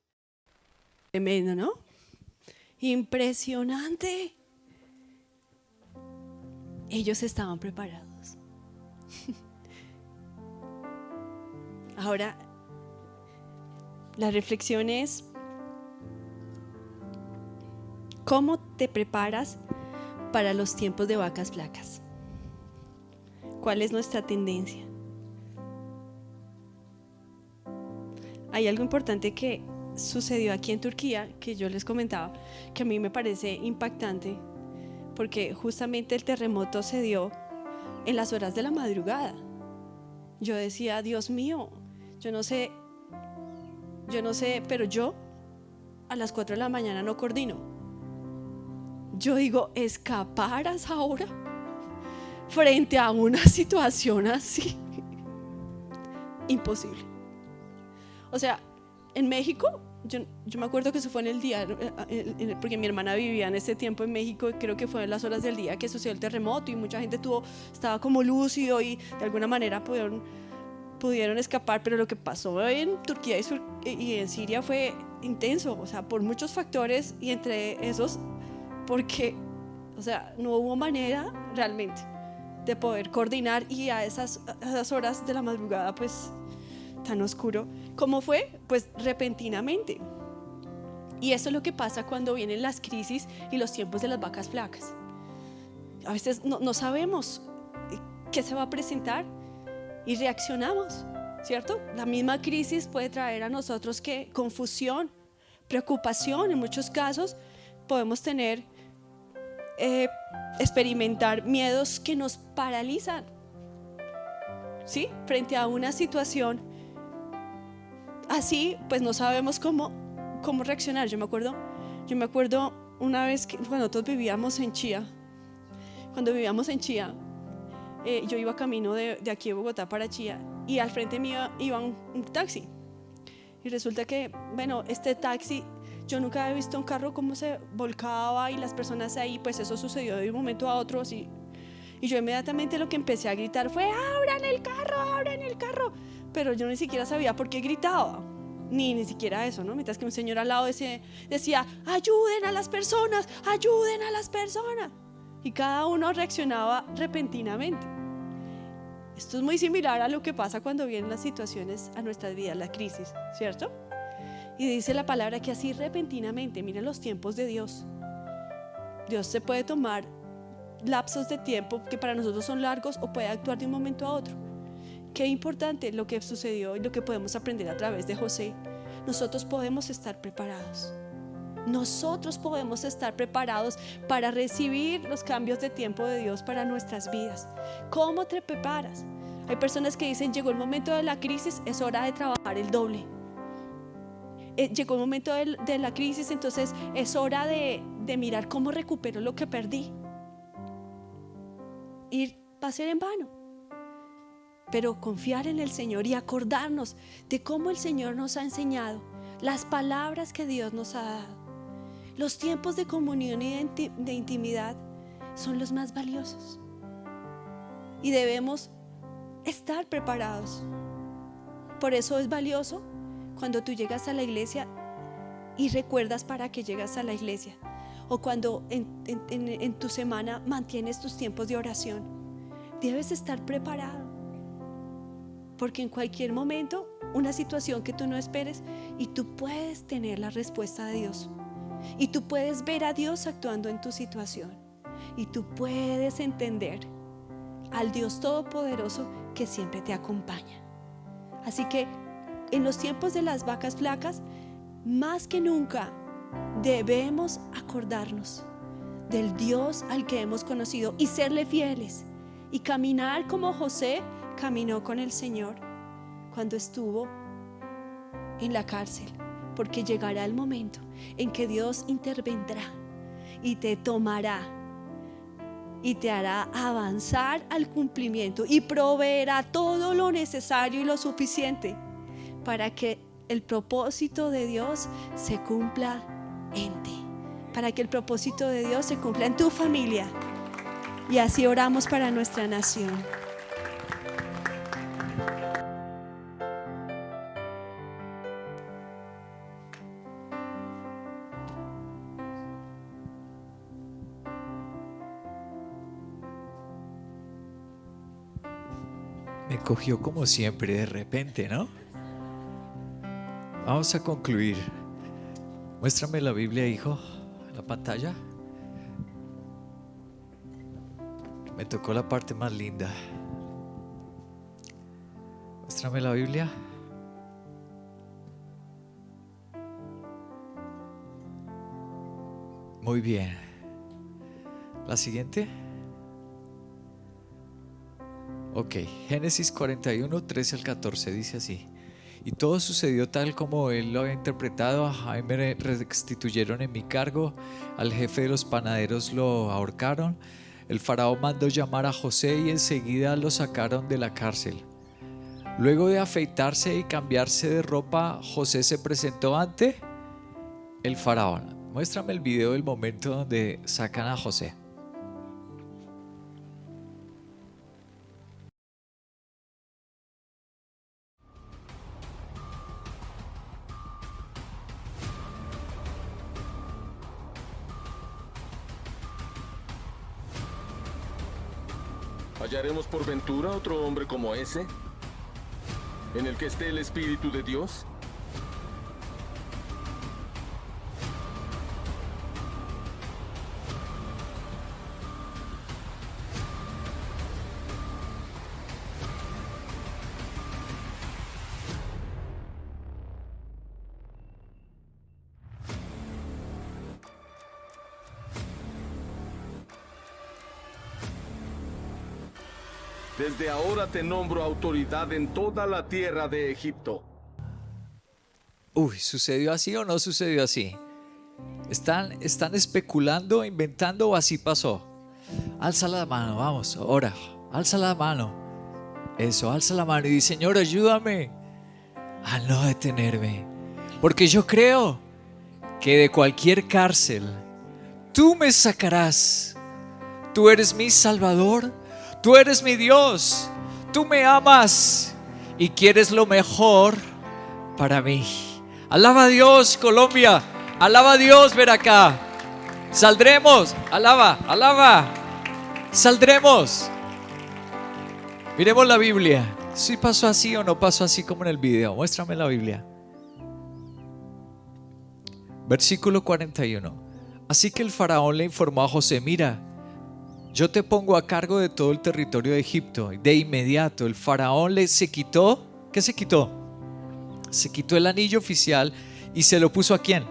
Tremendo, ¿no? Impresionante. Ellos estaban preparados. Ahora, la reflexión es: ¿cómo te preparas para los tiempos de vacas flacas? ¿Cuál es nuestra tendencia? Hay algo importante que sucedió aquí en Turquía, que yo les comentaba, que a mí me parece impactante, porque justamente el terremoto se dio en las horas de la madrugada. Yo decía, Dios mío, yo no sé, pero yo a las 4 de la mañana no coordino. Yo digo, ¿escaparas ahora frente a una situación así? Imposible. O sea, en México, yo me acuerdo que eso fue en el día, porque mi hermana vivía en ese tiempo en México, y creo que fue en las horas del día que sucedió el terremoto y mucha gente estaba como lúcido y de alguna manera pudieron escapar, pero lo que pasó en Turquía y en Siria fue intenso, o sea, por muchos factores, y entre esos, porque, o sea, no hubo manera realmente de poder coordinar, y a esas horas de la madrugada, pues tan oscuro. ¿Cómo fue? Pues repentinamente. Y eso es lo que pasa cuando vienen las crisis y los tiempos de las vacas flacas. A veces no sabemos qué se va a presentar y reaccionamos, ¿cierto? La misma crisis puede traer a nosotros confusión, preocupación. En muchos casos podemos experimentar miedos que nos paralizan, ¿sí? Frente a una situación así, pues no sabemos cómo reaccionar. Yo me acuerdo una vez que cuando nosotros vivíamos en Chía, yo iba camino de aquí de Bogotá para Chía, y al frente mío iba un taxi, y resulta que, bueno, este taxi, yo nunca había visto un carro cómo se volcaba y las personas ahí, pues eso sucedió de un momento a otro, así. Y yo inmediatamente lo que empecé a gritar fue: abran el carro, pero yo ni siquiera sabía por qué gritaba, ni siquiera eso, ¿no? Mientras que un señor al lado decía: ayuden a las personas, y cada uno reaccionaba repentinamente. Esto es muy similar a lo que pasa cuando vienen las situaciones a nuestras vidas, la crisis, ¿cierto? Y dice la palabra que así repentinamente, miren los tiempos de Dios. Dios se puede tomar lapsos de tiempo que para nosotros son largos, o puede actuar de un momento a otro. Qué importante lo que sucedió y lo que podemos aprender a través de José. Nosotros podemos estar preparados. Nosotros podemos estar preparados para recibir los cambios de tiempo de Dios para nuestras vidas. ¿Cómo te preparas? Hay personas que dicen: llegó el momento de la crisis, es hora de trabajar el doble. Llegó el momento de la crisis, entonces es hora de mirar cómo recupero lo que perdí. Y va a ser en vano. Pero confiar en el Señor y acordarnos de cómo el Señor nos ha enseñado, las palabras que Dios nos ha dado. Los tiempos de comunión y de intimidad son los más valiosos. y debemos estar preparados. Por eso es valioso cuando tú llegas a la iglesia y recuerdas para qué llegas a la iglesia, o cuando en tu semana mantienes tus tiempos de oración. Debes estar preparado, porque en cualquier momento, una situación que tú no esperes, y tú puedes tener la respuesta de Dios, y tú puedes ver a Dios actuando en tu situación, y tú puedes entender al Dios Todopoderoso que siempre te acompaña. Así que en los tiempos de las vacas flacas, más que nunca debemos acordarnos del Dios al que hemos conocido y serle fieles, y caminar como José caminó con el Señor cuando estuvo en la cárcel, porque llegará el momento en que Dios intervendrá y te tomará y te hará avanzar al cumplimiento, y proveerá todo lo necesario y lo suficiente para que el propósito de Dios se cumpla en ti, para que el propósito de Dios se cumpla en tu familia. Y así oramos para nuestra nación. Me cogió como siempre de repente, ¿no? Vamos a concluir. Muéstrame la Biblia, hijo, en la pantalla. Me tocó la parte más linda. Muéstrame la Biblia. Muy bien. La siguiente. Ok, Génesis 41, 13 al 14 dice así: y todo sucedió tal como él lo había interpretado. A Jaime me restituyeron en mi cargo, al jefe de los panaderos lo ahorcaron, el faraón mandó llamar a José y enseguida lo sacaron de la cárcel. Luego de afeitarse y cambiarse de ropa, José se presentó ante el faraón. Muéstrame el video del momento donde sacan a José. ¿Hallaremos por ventura otro hombre como ese, en el que esté el Espíritu de Dios? Desde ahora te nombro autoridad en toda la tierra de Egipto. Uy, ¿sucedió así o no sucedió así? ¿Están especulando, inventando o así pasó? Alza la mano, vamos, ora, alza la mano. Eso, alza la mano y di: Señor, ayúdame a no detenerme, porque yo creo que de cualquier cárcel tú me sacarás. Tú eres mi Salvador, tú eres mi Dios, tú me amas y quieres lo mejor para mí. Alaba a Dios, Colombia, alaba a Dios, Veracá. Saldremos, alaba, alaba, saldremos. Miremos la Biblia. ¿Sí pasó así o no pasó así como en el video? Muéstrame la Biblia. Versículo 41. Así que el faraón le informó a José: mira, yo te pongo a cargo de todo el territorio de Egipto. De inmediato el faraón se quitó. ¿Qué se quitó? Se quitó el anillo oficial y se lo puso ¿a quién?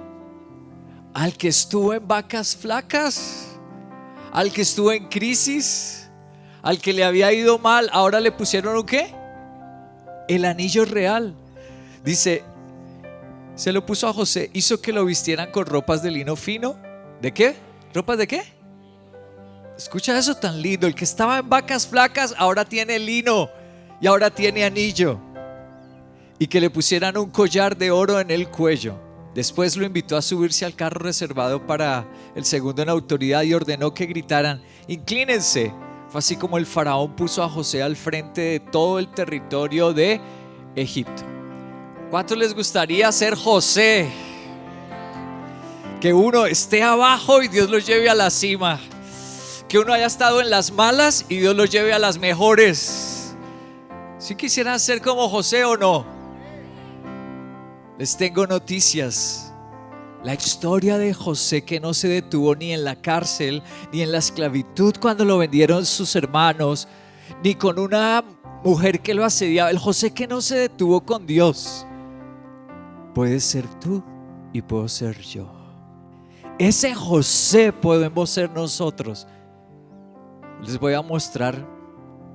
Al que estuvo en vacas flacas, al que estuvo en crisis, al que le había ido mal. Ahora le pusieron ¿un qué? El anillo real. Dice, se lo puso a José, hizo que lo vistieran con ropas de lino fino. ¿De qué? ¿Ropas de qué? Escucha eso tan lindo. El que estaba en vacas flacas ahora tiene lino y ahora tiene anillo. Y que le pusieran un collar de oro en el cuello. Después lo invitó a subirse al carro reservado para el segundo en autoridad y ordenó que gritaran: inclínense, Fue así como el faraón puso a José al frente de todo el territorio de Egipto. ¿Cuántos les gustaría ser José? Que uno esté abajo y Dios lo lleve a la cima. Que uno haya estado en las malas y Dios lo lleve a las mejores. ¿Sí quisieran ser como José o no? Les tengo noticias. La historia de José, que no se detuvo ni en la cárcel, ni en la esclavitud cuando lo vendieron sus hermanos, ni con una mujer que lo asediaba. El José que no se detuvo con Dios. Puedes ser tú y puedo ser yo. Ese José podemos ser nosotros. Les voy a mostrar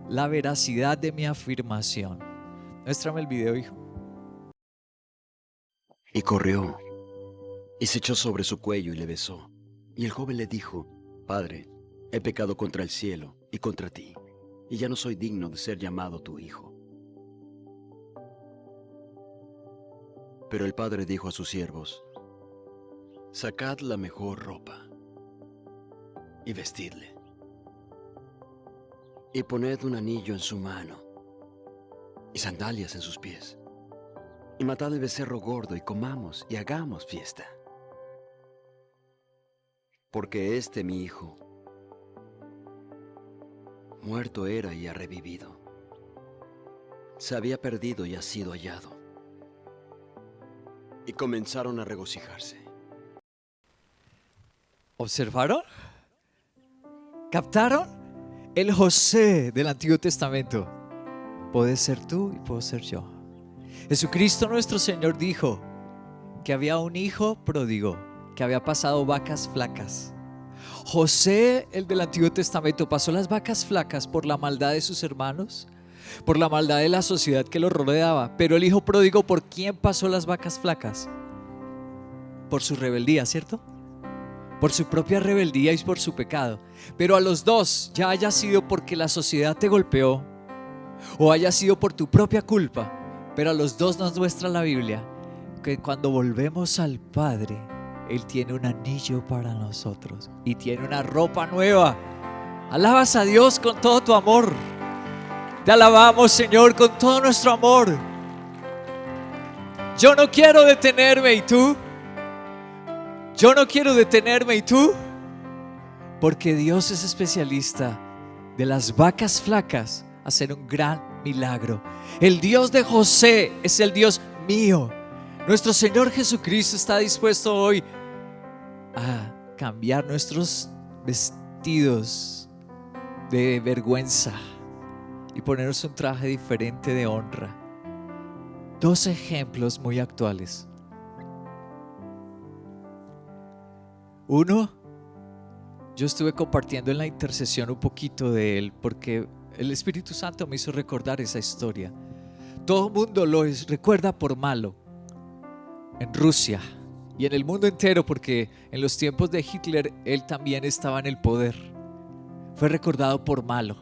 la veracidad de mi afirmación. Muéstrame el video, hijo. Y corrió, y se echó sobre su cuello y le besó. Y el joven le dijo: Padre, he pecado contra el cielo y contra ti, y ya no soy digno de ser llamado tu hijo. Pero el padre dijo a sus siervos: Sacad la mejor ropa y vestidle, y poned un anillo en su mano y sandalias en sus pies, y matad el becerro gordo, y comamos y hagamos fiesta. Porque este mi hijo muerto era y ha revivido, se había perdido y ha sido hallado. Y comenzaron a regocijarse. ¿Observaron? ¿Captaron? El José del Antiguo Testamento. Puedes ser tú y puedo ser yo. Jesucristo nuestro Señor dijo que había un hijo pródigo que había pasado vacas flacas. José, el del Antiguo Testamento, pasó las vacas flacas por la maldad de sus hermanos, por la maldad de la sociedad que los rodeaba. Pero el hijo pródigo, ¿por quién pasó las vacas flacas? Por su rebeldía, ¿cierto? Por su propia rebeldía y por su pecado. Pero a los dos, ya haya sido porque la sociedad te golpeó o haya sido por tu propia culpa, pero a los dos nos muestra la Biblia que cuando volvemos al Padre, Él tiene un anillo para nosotros y tiene una ropa nueva. Alabas a Dios con todo tu amor. Te alabamos, Señor, con todo nuestro amor. Yo no quiero detenerme, ¿y tú? Yo no quiero detenerme, ¿y tú? Porque Dios es especialista de las vacas flacas hacer un gran milagro. El Dios de José es el Dios mío. Nuestro Señor Jesucristo está dispuesto hoy a cambiar nuestros vestidos de vergüenza y ponernos un traje diferente de honra. Dos ejemplos muy actuales. Uno, yo estuve compartiendo en la intercesión un poquito de él porque el Espíritu Santo me hizo recordar esa historia. Todo el mundo lo recuerda por malo en Rusia y en el mundo entero, porque en los tiempos de Hitler él también estaba en el poder. Fue recordado por malo.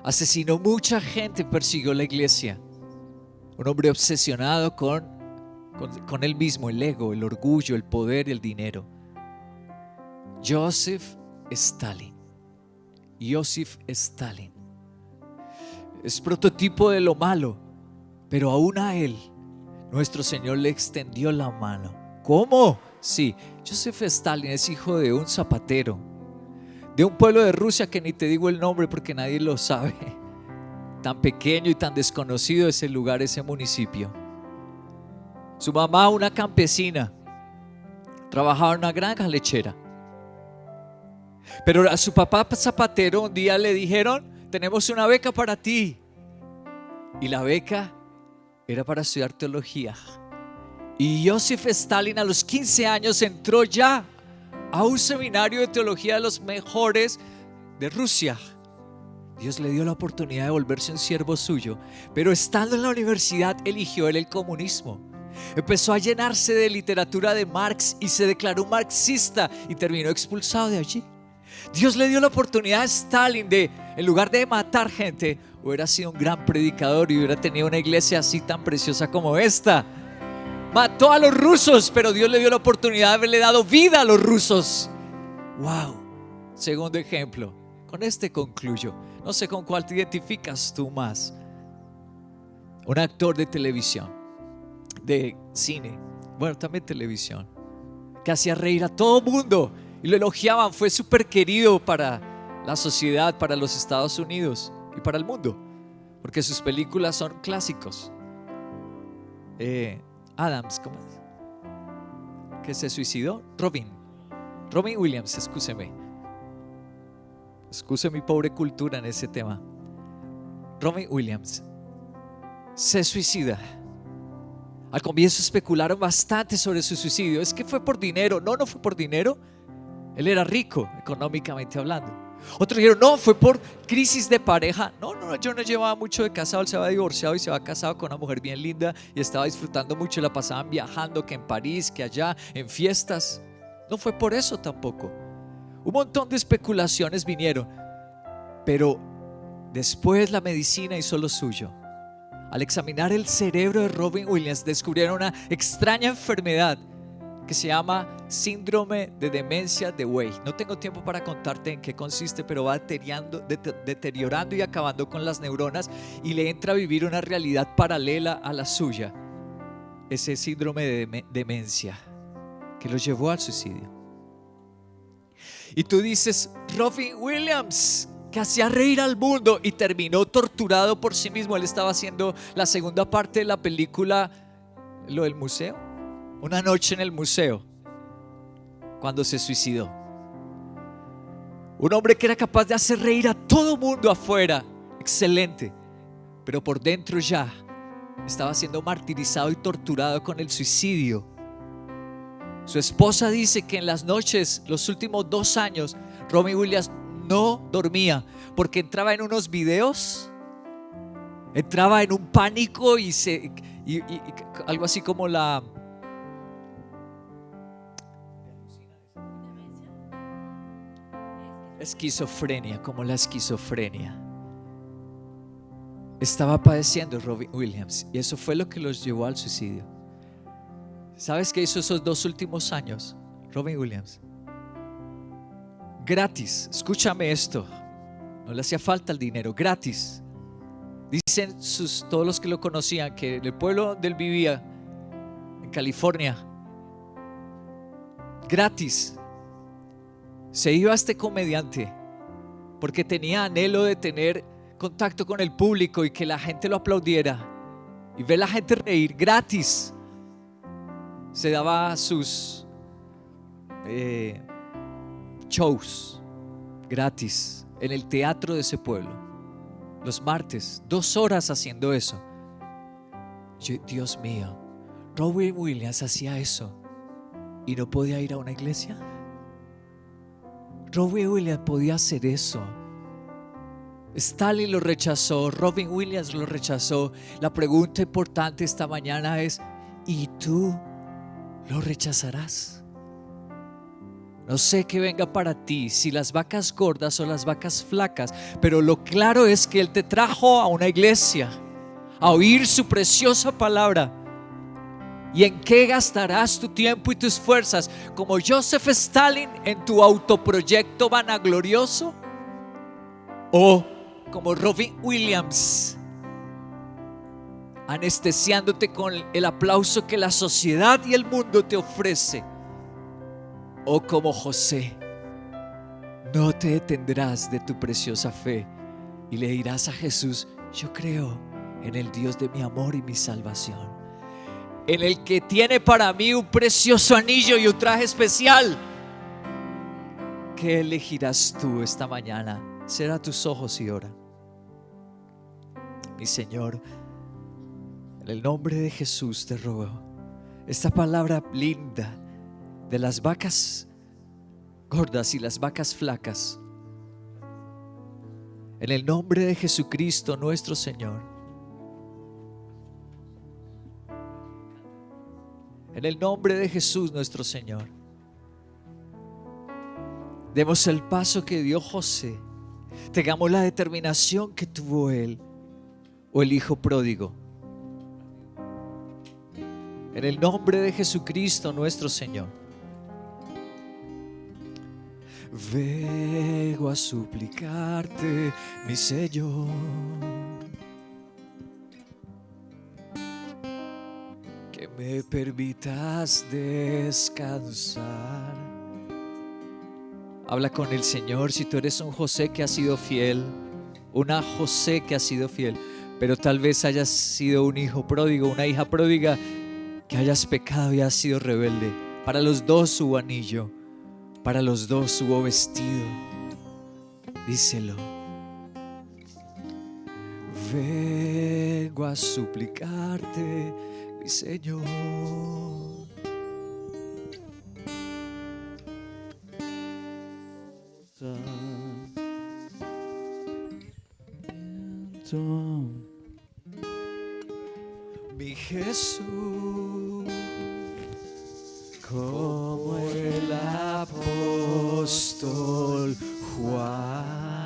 Asesinó mucha gente, persiguió la iglesia. Un hombre obsesionado con él mismo, el ego, el orgullo, el poder y el dinero. Joseph Stalin. Joseph Stalin es prototipo de lo malo, pero aún a él nuestro Señor le extendió la mano. ¿Cómo? Sí, Joseph Stalin es hijo de un zapatero de un pueblo de Rusia que ni te digo el nombre porque nadie lo sabe. Tan pequeño y tan desconocido ese lugar, ese municipio. Su mamá, una campesina, trabajaba en una granja lechera. Pero a su papá zapatero un día le dijeron: tenemos una beca para ti. Y la beca era para estudiar teología. Y Joseph Stalin a los 15 años entró ya a un seminario de teología de los mejores de Rusia. Dios le dio la oportunidad de volverse un siervo suyo, pero estando en la universidad eligió él el comunismo. Empezó a llenarse de literatura de Marx y se declaró marxista y terminó expulsado de allí. Dios le dio la oportunidad a Stalin de, en lugar de matar gente, hubiera sido un gran predicador y hubiera tenido una iglesia así tan preciosa como esta. Mató a los rusos, pero Dios le dio la oportunidad de haberle dado vida a los rusos. Wow. Segundo ejemplo, con este concluyo. No sé con cuál te identificas tú más. Un actor de televisión, de cine, bueno, también televisión, que hacía reír a todo mundo y lo elogiaban. Fue súper querido para la sociedad, para los Estados Unidos y para el mundo, porque sus películas son clásicos. Adams, ¿cómo es? Que se suicidó. Robin Williams, excúseme mi pobre cultura en ese tema. Robin Williams se suicida. Al comienzo especularon bastante sobre su suicidio. Es que fue por dinero. No fue por dinero. Él era rico, económicamente hablando. Otros dijeron, no, fue por crisis de pareja. No, yo no llevaba mucho de casado. Él se había divorciado y se había casado con una mujer bien linda y estaba disfrutando mucho. La pasaban viajando, que en París, que allá, en fiestas. No fue por eso tampoco. Un montón de especulaciones vinieron, pero después la medicina hizo lo suyo. Al examinar el cerebro de Robin Williams, descubrieron una extraña enfermedad que se llama síndrome de demencia de Way. No tengo tiempo para contarte en qué consiste, pero va deteriorando y acabando con las neuronas y le entra a vivir una realidad paralela a la suya. Ese síndrome de demencia que lo llevó al suicidio. Y tú dices, Robin Williams, que hacía reír al mundo y terminó torturado por sí mismo. Él estaba haciendo la segunda parte de la película, lo del museo, Una noche en el museo, cuando se suicidó. Un hombre que era capaz de hacer reír a todo mundo afuera, excelente, pero por dentro ya estaba siendo martirizado y torturado con el suicidio. Su esposa dice que en las noches, los últimos 2 años, Robin Williams no dormía porque entraba en unos videos, entraba en un pánico y algo así como la esquizofrenia, estaba padeciendo Robin Williams, y eso fue lo que los llevó al suicidio. ¿Sabes qué hizo esos 2 últimos años Robin Williams? Gratis, escúchame esto, no le hacía falta el dinero, gratis. Dicen todos los que lo conocían que en el pueblo donde él vivía, en California, gratis se iba a este comediante porque tenía anhelo de tener contacto con el público y que la gente lo aplaudiera y ver la gente reír. Gratis se daba sus shows gratis en el teatro de ese pueblo los martes, 2 horas haciendo eso. Dios mío, Robin Williams hacía eso y no podía ir a una iglesia. Robin Williams podía hacer eso. Stalin lo rechazó, Robin Williams lo rechazó. La pregunta importante esta mañana es: ¿y tú lo rechazarás? No sé qué venga para ti, si las vacas gordas o las vacas flacas, pero lo claro es que Él te trajo a una iglesia a oír su preciosa palabra. ¿Y en qué gastarás tu tiempo y tus fuerzas? ¿Como Joseph Stalin en tu autoproyecto vanaglorioso? ¿O como Robin Williams, anestesiándote con el aplauso que la sociedad y el mundo te ofrece? ¿O como José, no te detendrás de tu preciosa fe y le dirás a Jesús: yo creo en el Dios de mi amor y mi salvación, en el que tiene para mí un precioso anillo y un traje especial? ¿Qué elegirás tú esta mañana? Cierra tus ojos y ora. Mi Señor, en el nombre de Jesús te ruego esta palabra linda de las vacas gordas y las vacas flacas. En el nombre de Jesucristo nuestro Señor. En el nombre de Jesús nuestro Señor. Demos el paso que dio José. Tengamos la determinación que tuvo él, o el hijo pródigo. En el nombre de Jesucristo nuestro Señor. vengo a suplicarte, mi Señor, que me permitas descansar. Habla con el Señor. Si tú eres un José que ha sido fiel, una José que ha sido fiel, pero tal vez hayas sido un hijo pródigo, una hija pródiga, que hayas pecado y has sido rebelde. Para los dos hubo anillo, para los dos hubo vestido. Díselo. Vengo a suplicarte, mi Señor. Mi Jesús, como el apóstol Juan.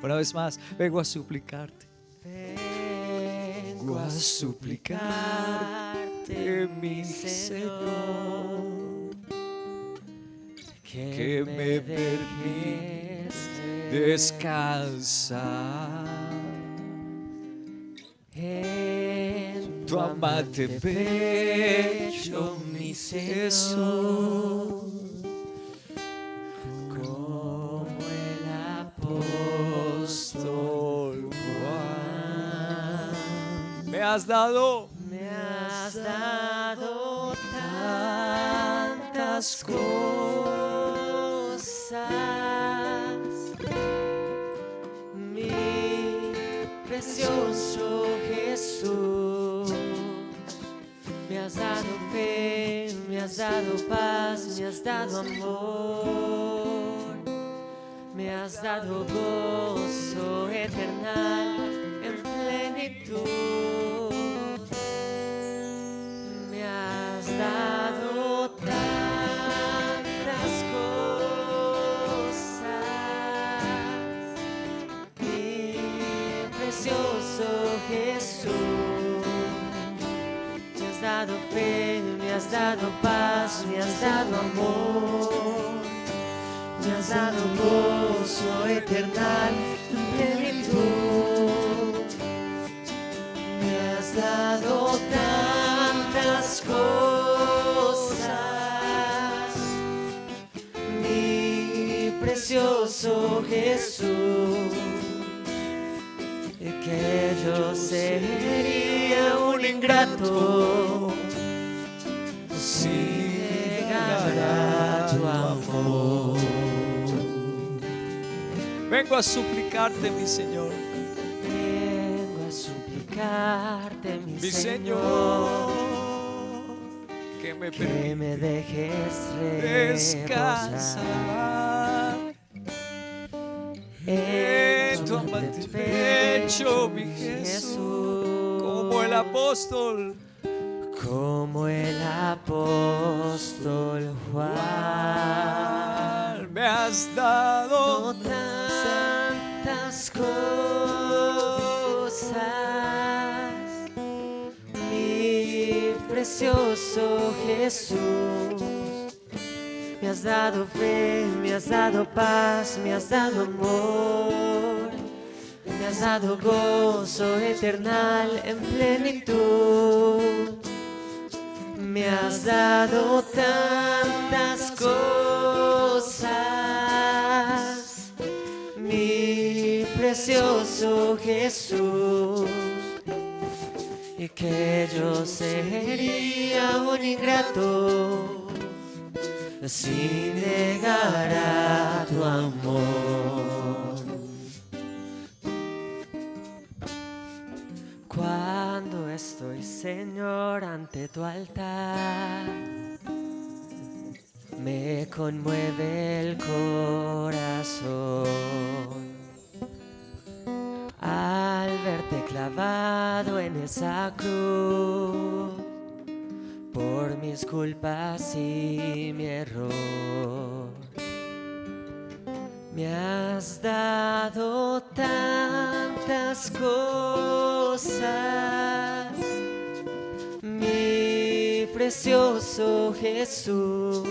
Una vez más, vengo a suplicarte. Vengo a suplicarte, mi Señor, que me permitas descansar en tu amante pecho, mi Jesús, como el apóstol Juan. Me has dado tantas cosas, mi precioso Jesús. Me has dado fe, me has dado paz, me has dado amor, me has dado gozo eternal en plenitud. Me has dado tantas cosas, mi precioso Jesús. Me has dado fe, me has dado paz, me has dado amor, me has dado gozo eternal en plenitud. Me has dado tantas cosas, mi precioso Jesús, que yo sería un ingrato si negara tu amor. Vengo a suplicarte, mi Señor. Vengo a suplicarte, mi Señor, que me dejes descansar en tu amante pecho, mi Jesús, como el apóstol Juan. Me has dado tantas cosas, mi precioso Jesús. Me has dado fe, me has dado paz, me has dado amor, me has dado gozo eternal en plenitud. Me has dado tantas cosas, mi precioso Jesús, y que yo sería un ingrato si negara tu amor. Cuando estoy, Señor, ante tu altar, me conmueve el corazón al verte clavado en esa cruz por mis culpas y mi error. Me has dado tantas cosas, mi precioso Jesús.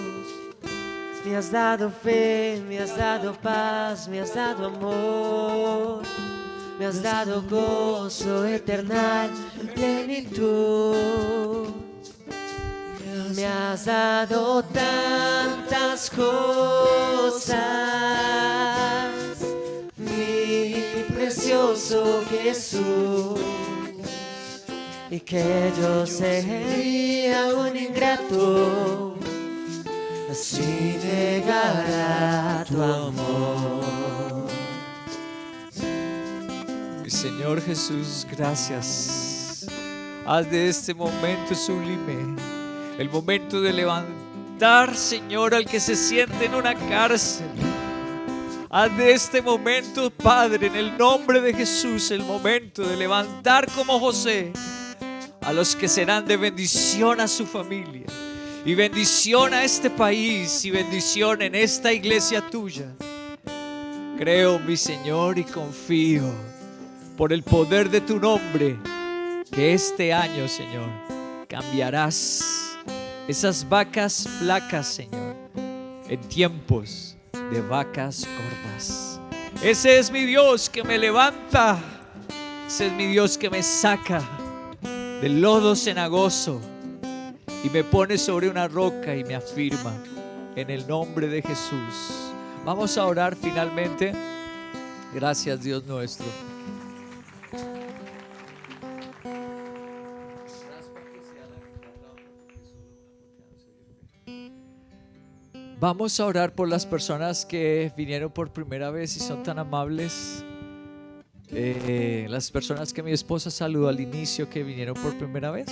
Me has dado fe, me has dado paz, me has dado amor, me has dado gozo eternal, plenitud. Me has dado tantas cosas, mi precioso Jesús, y que yo sería un ingrato si negara tu amor. Mi Señor Jesús, gracias. Haz de este momento sublime el momento de levantar, Señor, al que se siente en una cárcel. Haz de este momento, Padre, en el nombre de Jesús, el momento de levantar como José a los que serán de bendición a su familia y bendición a este país y bendición en esta iglesia tuya. Creo, mi Señor, y confío por el poder de tu nombre que este año, Señor, cambiarás esas vacas flacas, Señor, en tiempos de vacas gordas. Ese es mi Dios que me levanta. Ese es mi Dios que me saca del lodo cenagoso y me pone sobre una roca y me afirma en el nombre de Jesús. Vamos a orar finalmente. Gracias, Dios nuestro. Vamos a orar por las personas que vinieron por primera vez y son tan amables. Las personas que mi esposa saludó al inicio, que vinieron por primera vez,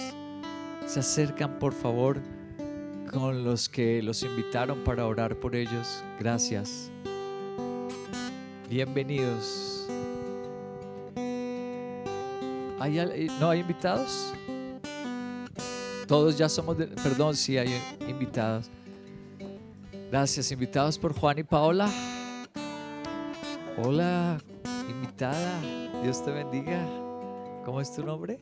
se acercan por favor con los que los invitaron para orar por ellos. Gracias. Bienvenidos. ¿No hay invitados? Todos ya somos perdón, sí hay invitados. Gracias, invitados por Juan y Paola. Hola, invitada. Dios te bendiga. ¿Cómo es tu nombre?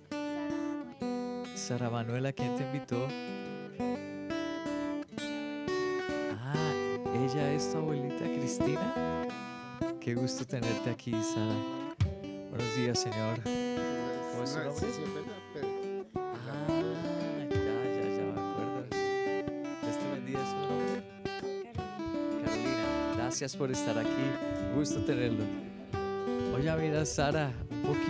Sara Manuela. ¿Quién te invitó? Ah, ella es tu abuelita Cristina. Qué gusto tenerte aquí, Sara. Buenos días, Señor. ¿Cómo es tu nombre? Ya me acuerdo. Dios te bendiga, su nombre. Carolina, gracias por estar aquí. Gusto tenerlo. Oye, mira, Sara, un poquito.